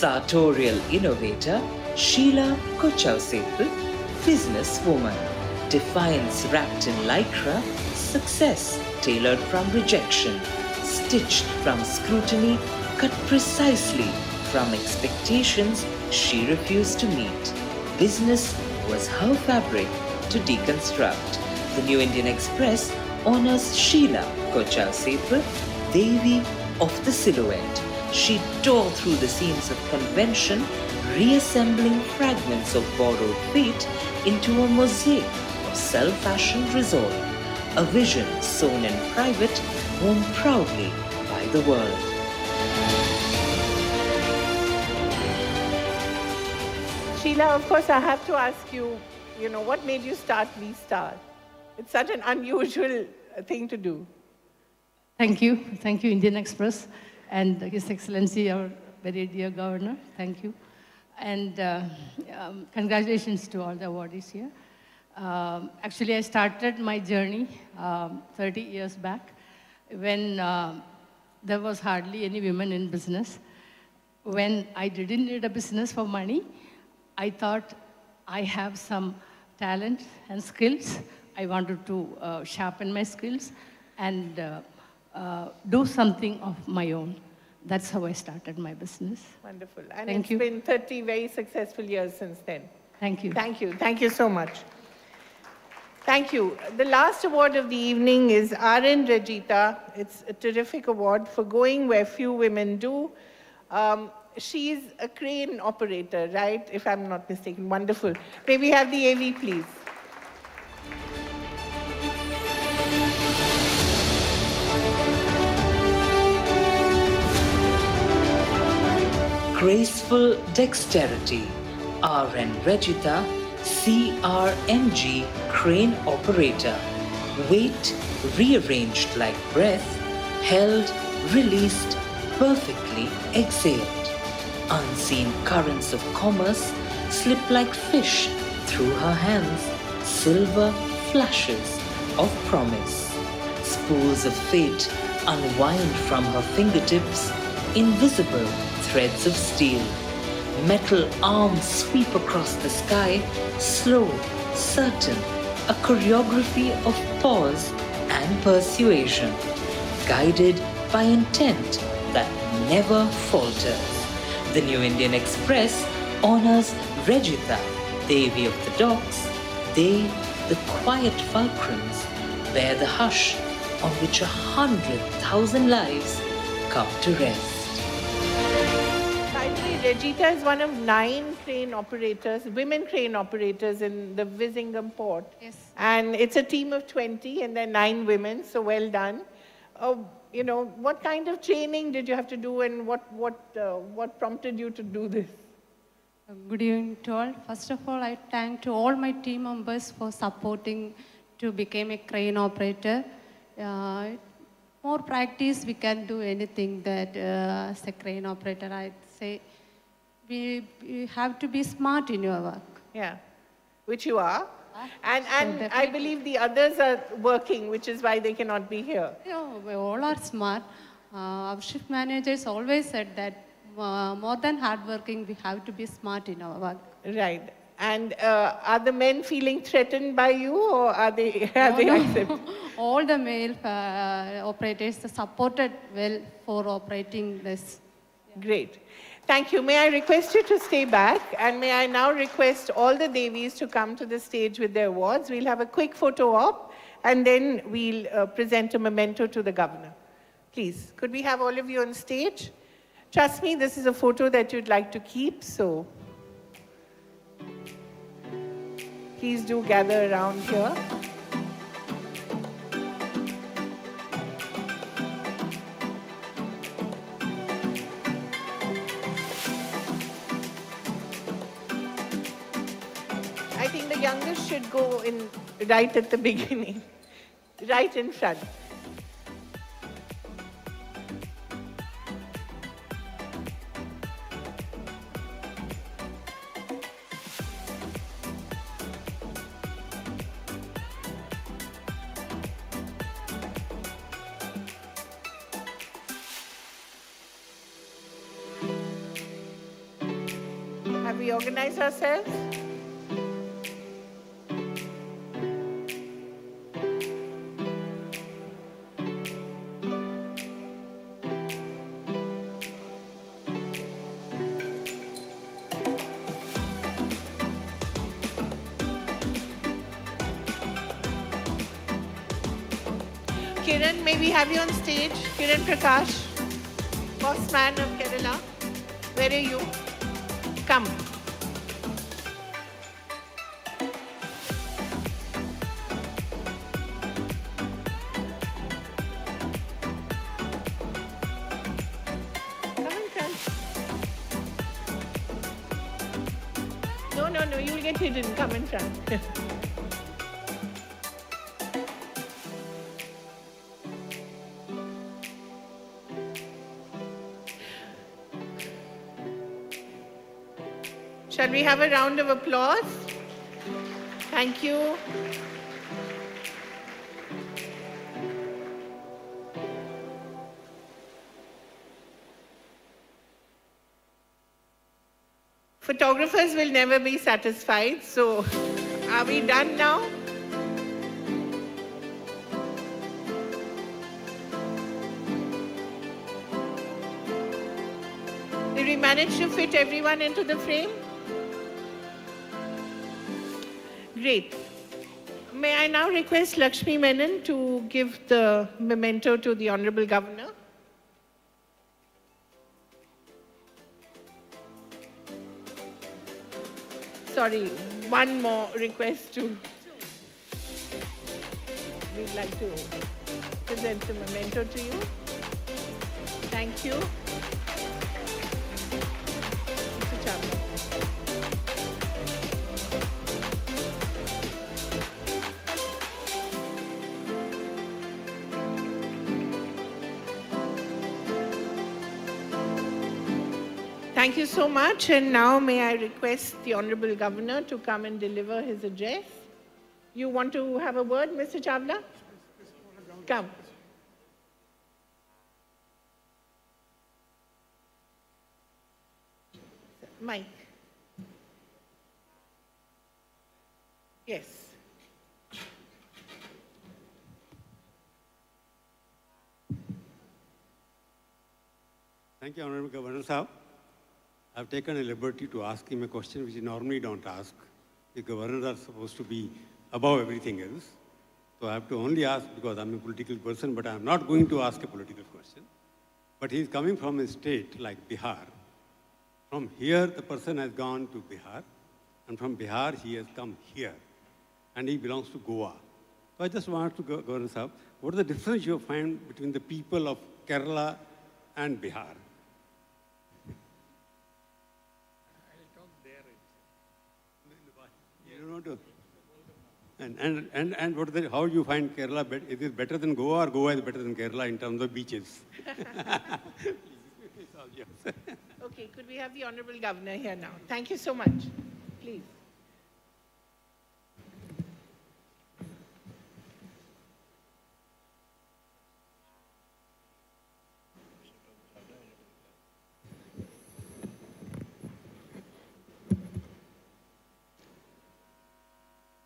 Sartorial innovator Sheila Kochi, businesswoman, defiance wrapped in lycra, success tailored from rejection, stitched from scrutiny, cut precisely from expectations she refused to meet. Business was her fabric to deconstruct. The New Indian Express honors Sheila Kochi, Devi of the silhouette. She tore through the seams of convention, reassembling fragments of borrowed fate into a mosaic of self-fashioned resolve. A vision sown in private, worn proudly by the world. Sheila, of course, I have to ask you, what made you start V-Star? It's such an unusual thing to do. Thank you. Thank you, Indian Express, and His Excellency, our very dear Governor. Thank you. And congratulations to all the awardees here. Actually, I started my journey 30 years back when there was hardly any women in business. When I didn't need a business for money, I thought I have some talent and skills. I wanted to sharpen my skills and do something of my own. That's how I started my business. Wonderful. And Thank you. it's been 30 very successful years since then. Thank you. Thank you. Thank you so much. Thank you. The last award of the evening is R.N. Regita. It's a terrific award for going where few women do. She's a crane operator, right? If I'm not mistaken. Wonderful. May we have the AV, please? Graceful dexterity, R.N. Regita, CRNG crane operator. Weight rearranged like breath, held, released, perfectly exhaled. Unseen currents of commerce slip like fish through her hands, silver flashes of promise. Spools of fate unwind from her fingertips, invisible threads of steel. Metal arms sweep across the sky, slow, certain, a choreography of pause and persuasion, guided by intent that never falters. The New Indian Express honors Regita, Devi of the docks. They, the quiet fulcrums, bear the hush on which 100,000 lives come to rest. By the way, Regita is one of 9 crane operators, women crane operators in the Visingham port. Yes. And it's a team of 20 and there are 9 women, so well done. What kind of training did you have to do and what prompted you to do this? Good evening to all. First of all, I thank to all my team members for supporting to become a crane operator. More practice, we can do anything that as a crane operator, I'd say. We have to be smart in your work. Yeah, which you are. And I believe the others are working, which is why they cannot be here. We all are smart. Our shift managers always said that more than hardworking, we have to be smart in our work. Right. And are the men feeling threatened by you, or are they accepted? All the male operators supported well for operating this. Great. Thank you. May I request you to stay back, and may I now request all the Devis to come to the stage with their awards. We'll have a quick photo op, and then we'll present a memento to the governor. Please, could we have all of you on stage? Trust me, this is a photo that you'd like to keep, so please do gather around here. I think the youngest should go in right at the beginning, right in front. Have we organized ourselves? Kiran, may we have you on stage? Kiran Prakash, boss man of Kerala. Where are you? Come. get hidden. Come in front. Shall we have a round of applause? Thank you. Photographers will never be satisfied, so are we done now? Did we manage to fit everyone into the frame? Great. May I now request Lakshmi Menon to give the memento to the Honorable Governor? Sorry, one more request to. We'd like to present the memento to you. Thank you. Mr. Chawla. Thank you so much. And now may I request the Honorable Governor to come and deliver his address. You want to have a word, Mr. Chawla? Come. Mike. Yes. Thank you, Honorable Governor Sahab. I've taken a liberty to ask him a question which you normally don't ask. The governors are supposed to be above everything else. So I have to only ask because I'm a political person, but I'm not going to ask a political question. But he's coming from a state like Bihar. From here, the person has gone to Bihar, and from Bihar, he has come here, and he belongs to Goa. So I just want to go, Governor Sahab, what is the difference you find between the people of Kerala and Bihar? And what is the, how you find Kerala, is it better than Goa or Goa is better than Kerala in terms of beaches? Okay, could we have the Honorable Governor here now? Thank you so much. Please.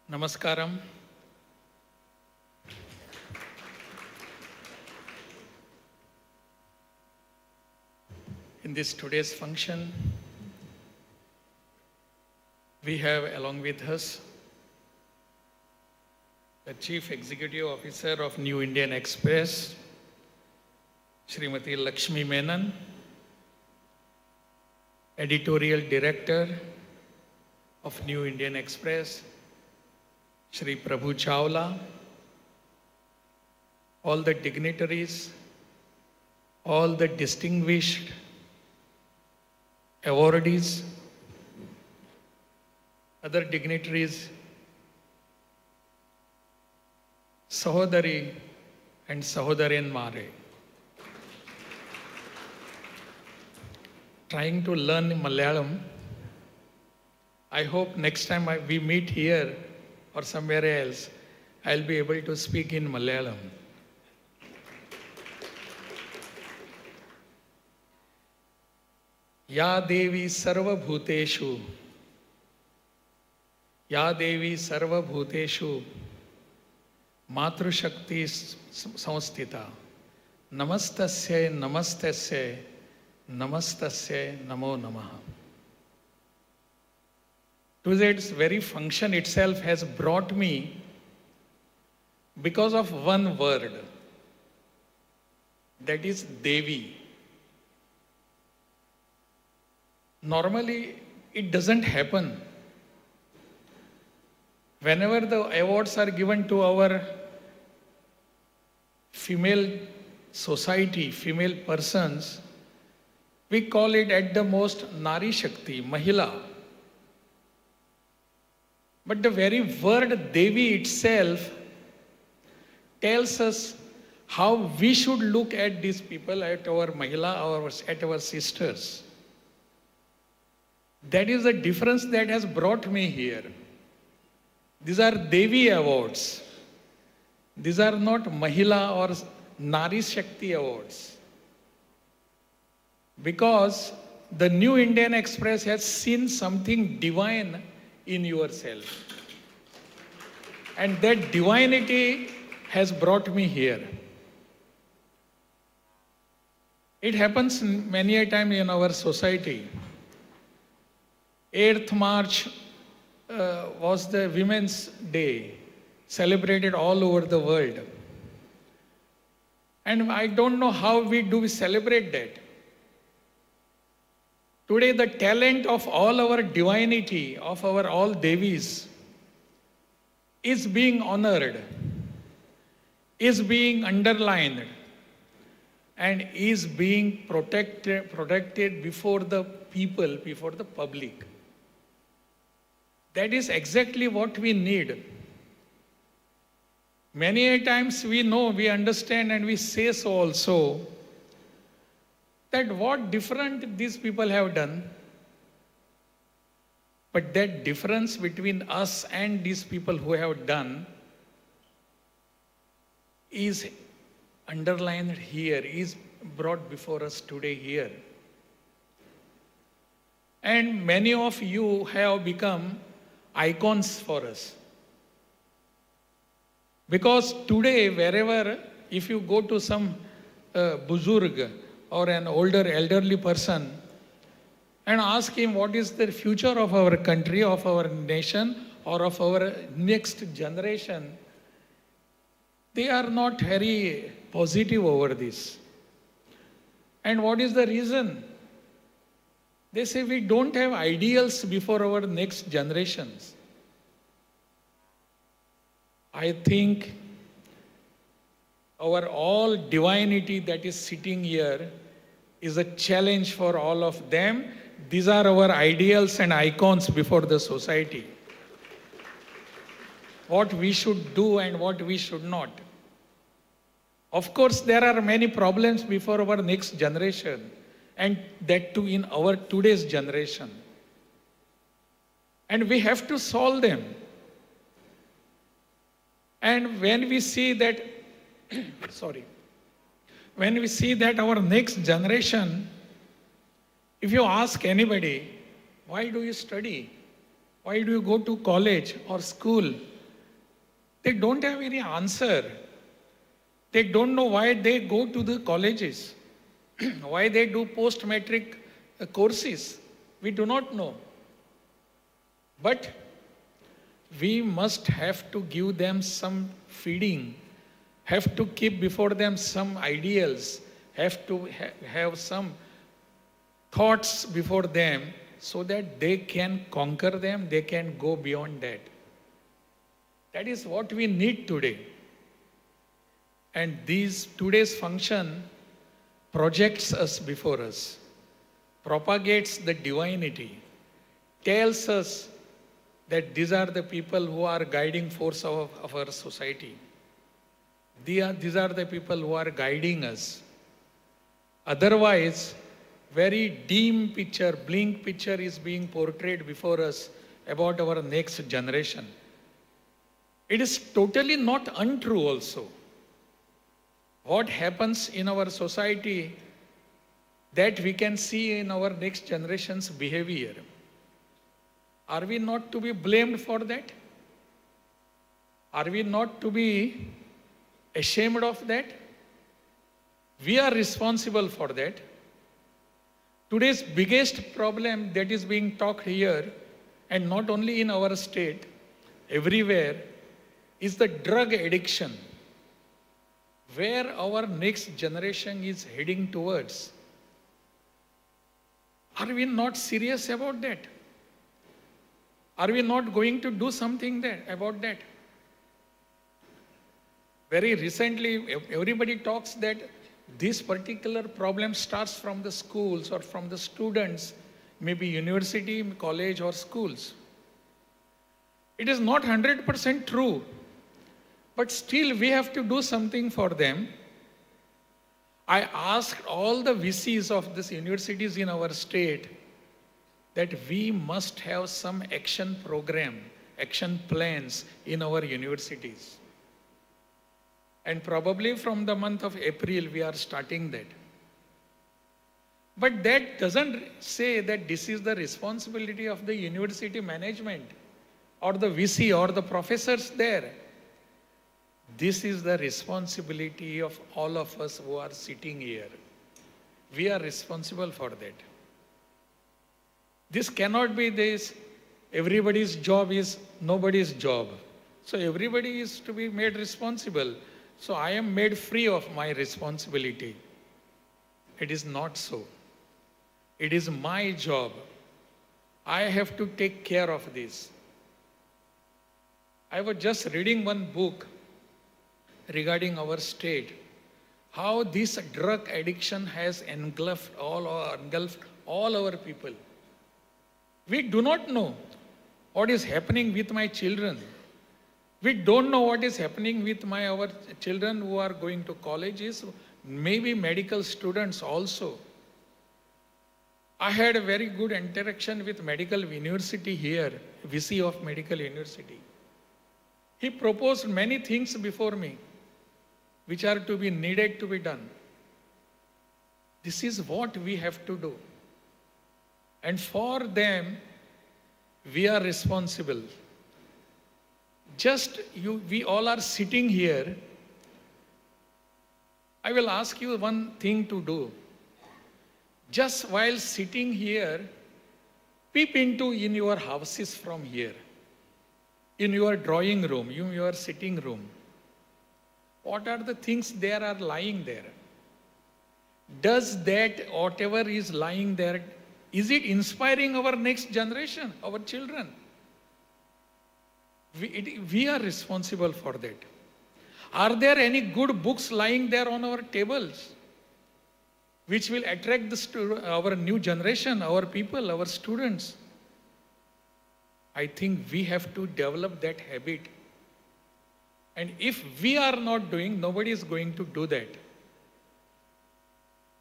Namaskaram. In this today's function, we have along with us the Chief Executive Officer of New Indian Express, Srimati Lakshmi Menon, Editorial Director of New Indian Express, Shri Prabhu Chawla, all the dignitaries, all the distinguished awardees, other dignitaries, Sahodari and Sahodarin Mare. Trying to learn Malayalam. I hope next time we meet here or somewhere else, I'll be able to speak in Malayalam. Ya Devi Sarva Bhuteshu, Ya Devi Sarva Bhuteshu, Matru Shakti Samstita, Namastasya, Namastasya, Namastasya, Namo Namaha. Today's very function itself has brought me because of one word, that is Devi. Normally, it doesn't happen. Whenever the awards are given to our female society, female persons, we call it at the most Nari Shakti, Mahila. But the very word Devi itself tells us how we should look at these people, at our Mahila, at our sisters. That is the difference that has brought me here. These are Devi awards. These are not Mahila or Nari Shakti awards. Because the New Indian Express has seen something divine in yourself. And that divinity has brought me here. It happens many a time in our society. 8th March was the Women's Day, celebrated all over the world. And I don't know how we celebrate that. Today, the talent of all our divinity, of our all Devis, is being honored, is being underlined, and is being protected before the people, before the public. That is exactly what we need. Many a times we know, we understand, and we say so also, that what different these people have done, but that difference between us and these people who have done is underlined here, is brought before us today here. And many of you have become icons for us. Because today, wherever, if you go to some buzurg or an older elderly person and ask him what is the future of our country, of our nation, or of our next generation, they are not very positive over this. And what is the reason? They say we don't have ideals before our next generations. I think our all divinity that is sitting here is a challenge for all of them. These are our ideals and icons before the society. What we should do and what we should not. Of course, there are many problems before our next generation, and that too in our today's generation. And we have to solve them. And when we see that, when we see that our next generation, if you ask anybody, why do you study? Why do you go to college or school? They don't have any answer. They don't know why they go to the colleges, why they do post-matric courses. We do not know. But we must have to give them some feeding, have to keep before them some ideals, have to have some thoughts before them so that they can conquer them, they can go beyond that. That is what we need today. And today's function projects us before us, propagates the divinity, tells us that these are the people who are guiding force of our society. These are the people who are guiding us. Otherwise, very dim picture, blink picture is being portrayed before us about our next generation. It is totally not untrue also. What happens in our society that we can see in our next generation's behavior. Are we not to be blamed for that? Are we not to be ashamed of that? We are responsible for that. Today's biggest problem that is being talked here, and not only in our state, everywhere, is the drug addiction, where our next generation is heading towards. Are we not serious about that? Are we not going to do something about that? Very recently, everybody talks that this particular problem starts from the schools or from the students, maybe university, college or schools. It is not 100% true, but still we have to do something for them. I asked all the VCs of these universities in our state that we must have some action program, action plans in our universities. And probably from the month of April, we are starting that. But that doesn't say that this is the responsibility of the university management or the VC or the professors there. This is the responsibility of all of us who are sitting here. We are responsible for that. This cannot be this, everybody's job is nobody's job. So everybody is to be made responsible. So I am made free of my responsibility. It is not so. It is my job. I have to take care of this. I was just reading one book regarding our state, how this drug addiction has engulfed all our people. We do not know what is happening with my children. We don't know what is happening with our children who are going to colleges, maybe medical students also. I had a very good interaction with medical university here, VC of medical university. He proposed many things before me, which are to be needed to be done. This is what we have to do. And for them, we are responsible. We all are sitting here. I will ask you one thing to do. Just while sitting here, peep into in your houses from here, in your drawing room, in your sitting room. What are the things there are lying there? Does that whatever is lying there, is it inspiring our next generation, our children? We are responsible for that. Are there any good books lying there on our tables which will attract our new generation, our people, our students? I think we have to develop that habit. And if we are not doing, nobody is going to do that.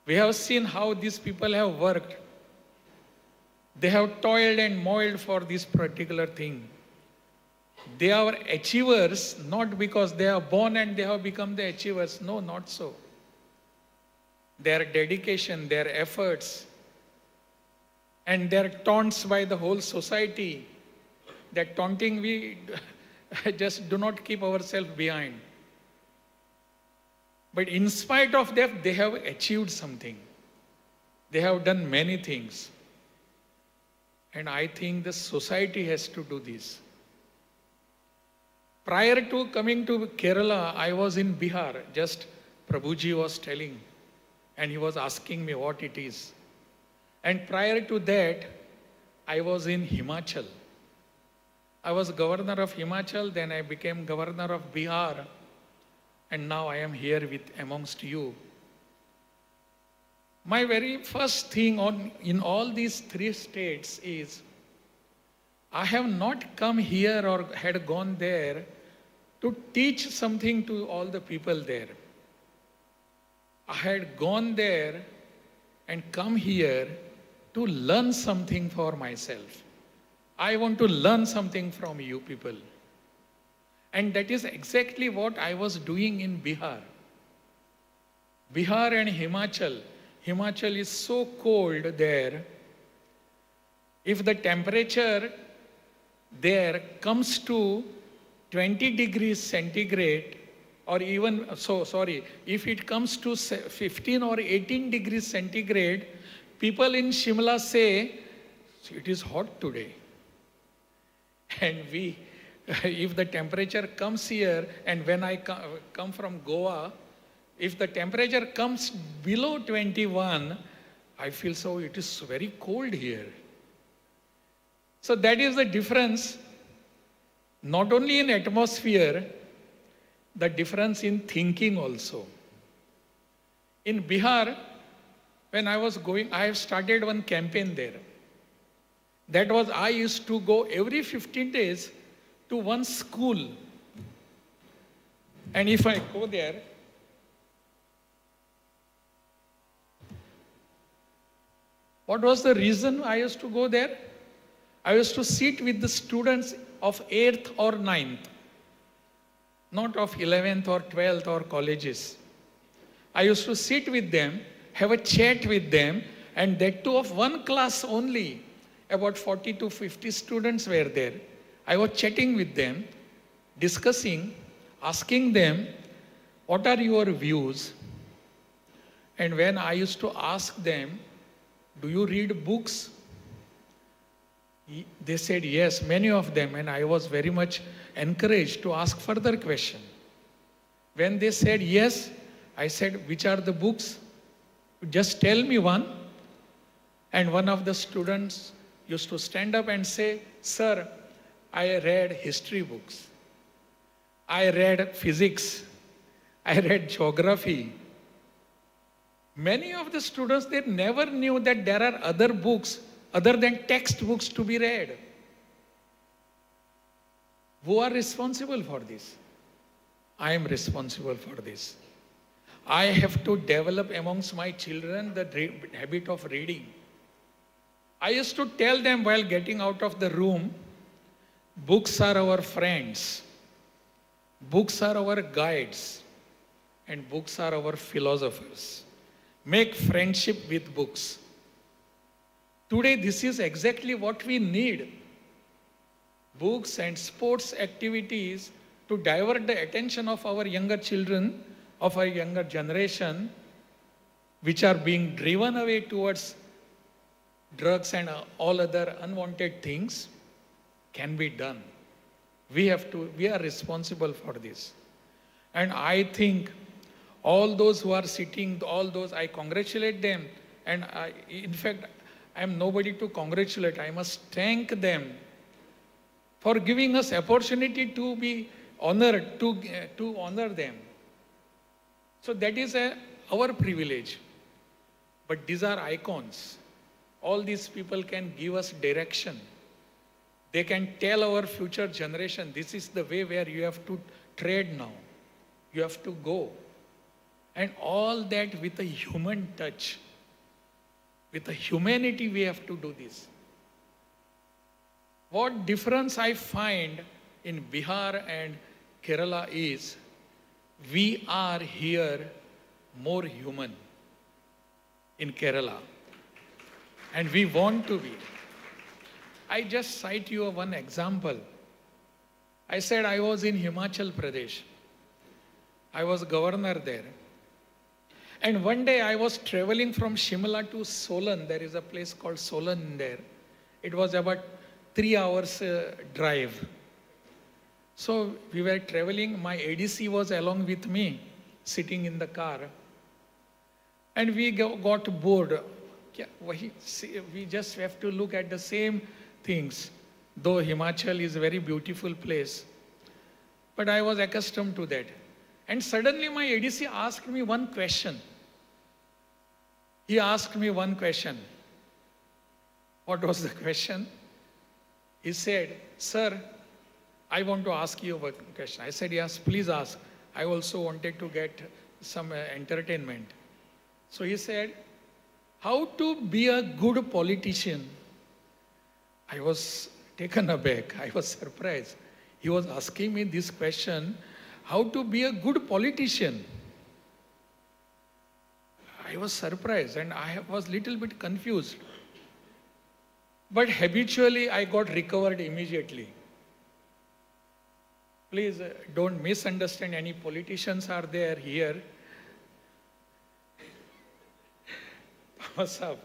We have seen how these people have worked. They have toiled and moiled for this particular thing. They are achievers, not because they are born and they have become the achievers. No, not so. Their dedication, their efforts, and their taunts by the whole society, that taunting we just do not keep ourselves behind. But in spite of that, they have achieved something. They have done many things. And I think the society has to do this. Prior to coming to Kerala, I was in Bihar. Just Prabhuji was telling, and he was asking me what it is. And prior to that, I was in Himachal. I was governor of Himachal, then I became governor of Bihar, and now I am here amongst you. My very first thing in all these three states is, I have not come here or had gone there to teach something to all the people there. I had gone there and come here to learn something for myself. I want to learn something from you people. And that is exactly what I was doing in Bihar. Bihar and Himachal. Himachal is so cold there. If the temperature there comes to 20 degrees centigrade, or even, if it comes to 15 or 18 degrees centigrade, people in Shimla say, it is hot today. And if the temperature comes here, and when I come from Goa, if the temperature comes below 21, I feel so it is very cold here. So that is the difference, not only in atmosphere, the difference in thinking also. In Bihar, when I was going, I have started one campaign there. That was, I used to go every 15 days to one school. And if I go there, what was the reason I used to go there? I used to sit with the students of 8th or 9th, not of 11th or 12th or colleges. I used to sit with them, have a chat with them, and that too of one class only. About 40 to 50 students were there. I was chatting with them, discussing, asking them, what are your views? And when I used to ask them, do you read books? They said yes, many of them, and I was very much encouraged to ask further question. When they said yes, I said, which are the books? Just tell me one. And one of the students used to stand up and say, sir, I read history books. I read physics. I read geography. Many of the students, they never knew that there are other books other than textbooks to be read. Who are responsible for this? I am responsible for this. I have to develop amongst my children the habit of reading. I used to tell them while getting out of the room, books are our friends, books are our guides, and books are our philosophers. Make friendship with books. Today, this is exactly what we need. Books and sports activities to divert the attention of our younger children, of our younger generation, which are being driven away towards drugs and all other unwanted things, can be done. We are responsible for this. And I think all those who are sitting, I congratulate them. And in fact, I am nobody to congratulate. I must thank them for giving us opportunity to be honored, to honor them. So that is our privilege. But these are icons. All these people can give us direction. They can tell our future generation, this is the way where you have to tread now. You have to go. And all that with a human touch. With a humanity, we have to do this. What difference I find in Bihar and Kerala is, we are here more human in Kerala. And we want to be. I just cite you one example. I said I was in Himachal Pradesh. I was governor there. And one day I was traveling from Shimla to Solan. There is a place called Solan there. It was about 3 hours drive. So we were traveling. My ADC was along with me, sitting in the car. And we got bored. We just have to look at the same things. Though Himachal is a very beautiful place. But I was accustomed to that. And suddenly my ADC asked me one question. He asked me one question. What was the question? He said, sir, I want to ask you a question. I said, yes, please ask. I also wanted to get some entertainment. So he said, how to be a good politician? I was taken aback. I was surprised. He was asking me this question, how to be a good politician? I was surprised and I was a little bit confused. But habitually, I got recovered immediately. Please don't misunderstand, any politicians are there here. What's up?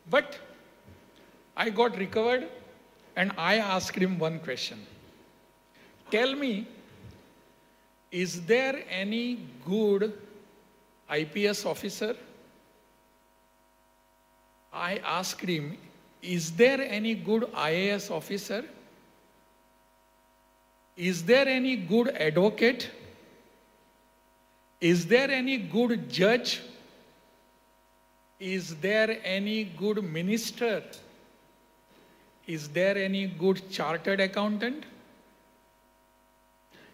But I got recovered and I asked him one question. Tell me, is there any good IPS officer? I asked him, is there any good IAS officer? Is there any good advocate? Is there any good judge? Is there any good minister? Is there any good chartered accountant?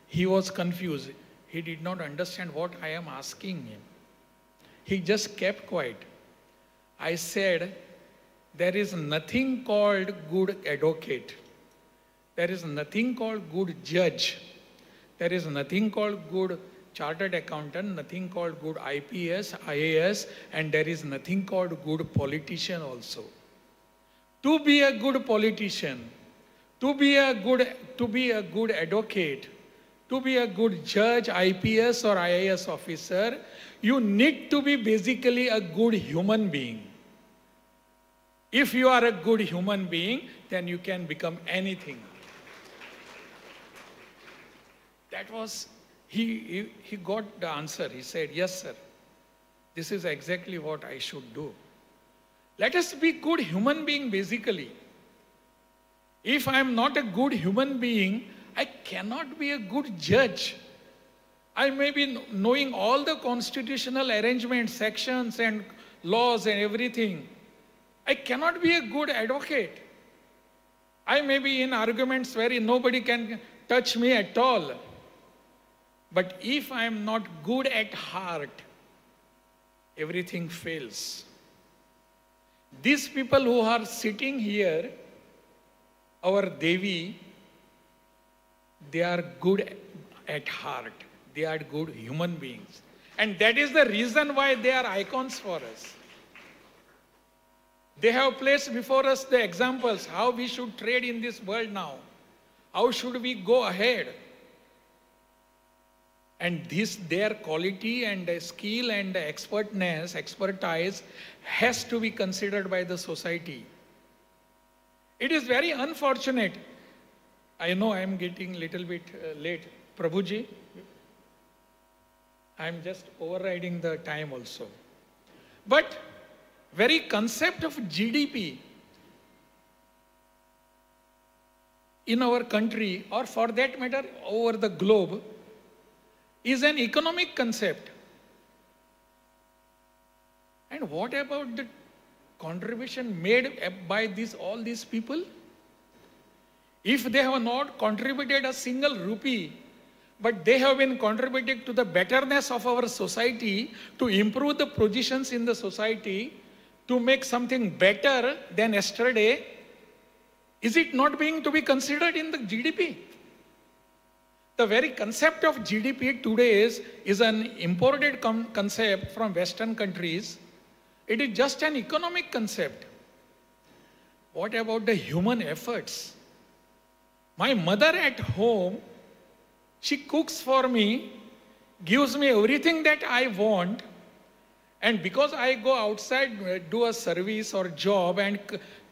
He was confused. He did not understand what I am asking him. He just kept quiet. I said, there is nothing called good advocate. There is nothing called good judge. There is nothing called good chartered accountant, nothing called good IPS, IAS, and there is nothing called good politician also. To be a good politician, to be a good advocate, to be a good judge, IPS or IAS officer, you need to be basically a good human being. If you are a good human being, then you can become anything. That was, he got the answer. He said, yes, sir. This is exactly what I should do. Let us be good human being basically. If I am not a good human being, I cannot be a good judge. I may be knowing all the constitutional arrangements, sections and laws and everything. I cannot be a good advocate. I may be in arguments where nobody can touch me at all. But if I am not good at heart, everything fails. These people who are sitting here, our Devi, they are good at heart. They are good human beings. And that is the reason why they are icons for us. They have placed before us the examples, how we should trade in this world now. How should we go ahead? And this, their quality and skill and expertise has to be considered by the society. It is very unfortunate. I know I am getting a little bit late. Prabhuji, I am just overriding the time also. But very concept of GDP in our country, or for that matter over the globe, is an economic concept. And what about the contribution made by all these people? If they have not contributed a single rupee, but they have been contributing to the betterness of our society, to improve the positions in the society, to make something better than yesterday, is it not being to be considered in the GDP? The very concept of GDP today is an imported concept from Western countries. It is just an economic concept. What about the human efforts? My mother at home, she cooks for me, gives me everything that I want, and because I go outside, do a service or job and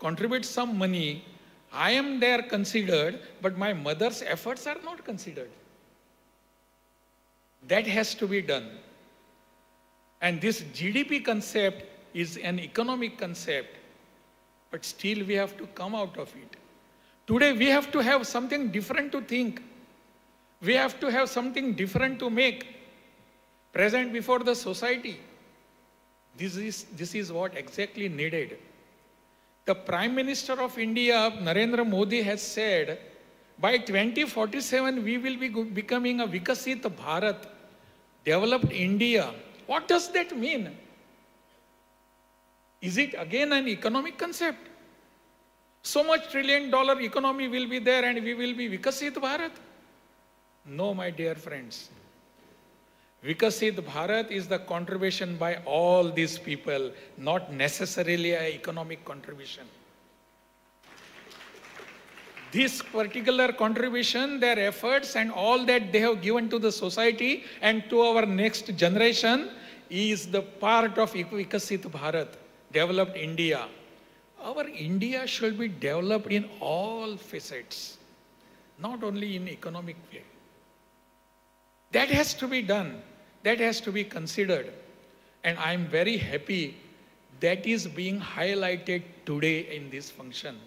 contribute some money, I am there considered, but my mother's efforts are not considered. That has to be done. And this GDP concept is an economic concept, but still we have to come out of it. Today we have to have something different to think. We have to have something different to make present before the society. This is what exactly needed. The Prime Minister of India, Narendra Modi, has said, by 2047 we will be becoming a Vikasit Bharat, developed India. What does that mean? Is it again an economic concept? So much $1 trillion economy will be there and we will be Vikasit Bharat? No, my dear friends. Vikasit Bharat is the contribution by all these people, not necessarily an economic contribution. This particular contribution, their efforts and all that they have given to the society and to our next generation is the part of Vikasit Bharat, developed India. Our India should be developed in all facets, not only in economic way. That has to be done. That has to be considered. And I am very happy that is being highlighted today in this function.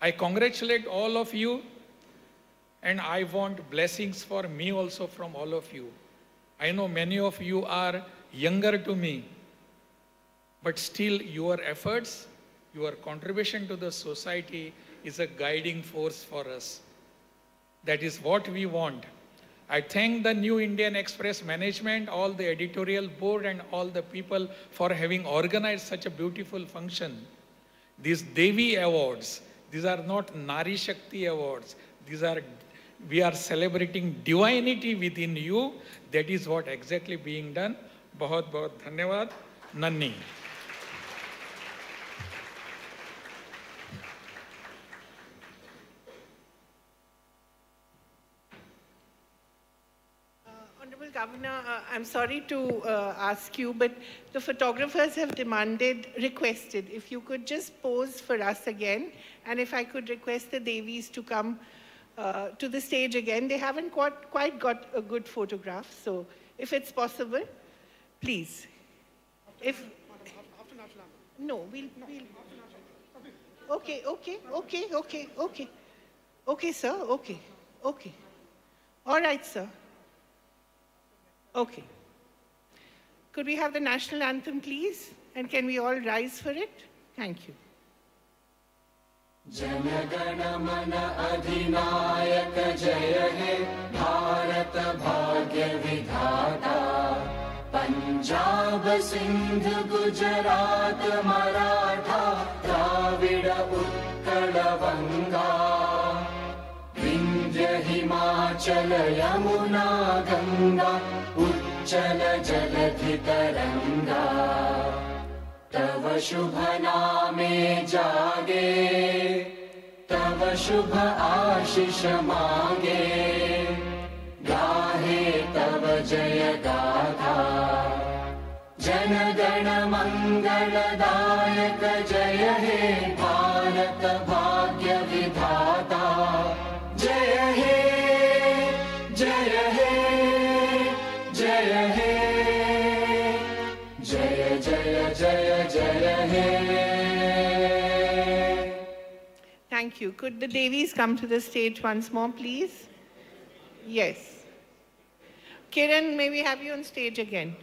I congratulate all of you, and I want blessings for me also from all of you. I know many of you are younger to me, but still your efforts Your contribution to the society is a guiding force for us. That is what we want. I thank the New Indian Express management, all the editorial board and all the people for having organized such a beautiful function. These Devi awards, these are not Nari Shakti awards. We are celebrating divinity within you. That is what exactly being done. Bahut bahut dhanyawad. Nanni. Honorable Governor, I'm sorry to ask you, but the photographers have requested, if you could just pose for us again, and if I could request the Devis to come to the stage again. They haven't quite got a good photograph, so if it's possible, please. No, we'll. Okay. Okay, sir, okay. All right, sir. Okay. Could we have the national anthem, please? And can we all rise for it? Thank you. जनगण मन अधिनायक जय हे भारत भाग्य विधाता पंजाब सिंध गुजरात मराठा द्राविड उत्कल बंगा विंध्य हिमाचल यमुना गंगा उच्चल जलधि तरंगा तव शुभ नामे जागे तव शुभ आशीष मांगे गाहे तव जय गाथा जन गण मंगलदायक जय हे भारत भाग्य विधाता जय हे जय हे जय हे जय जय जय जय हे. Thank you. Could the Devis come to the stage once more, please? Yes. Kiran, may we have you on stage again?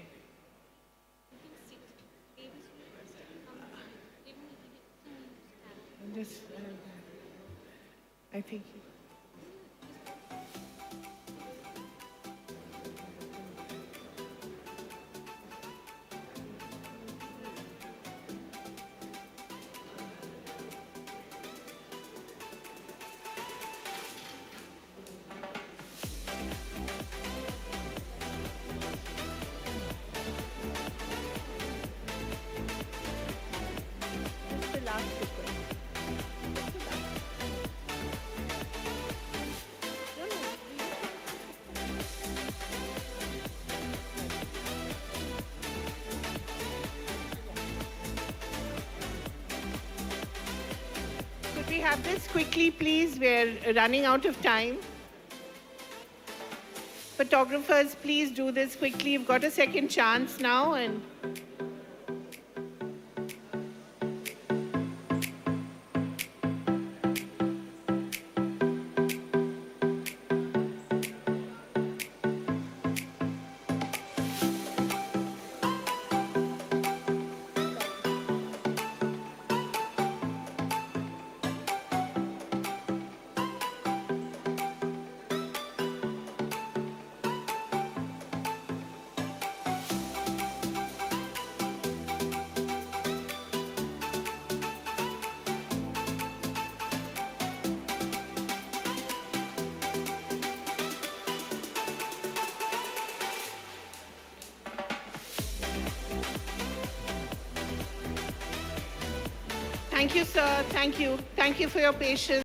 I think. Could we have this quickly, please? We're running out of time. Photographers, please do this quickly. You've got a second chance now. And thank you, sir. Thank you. Thank you for your patience.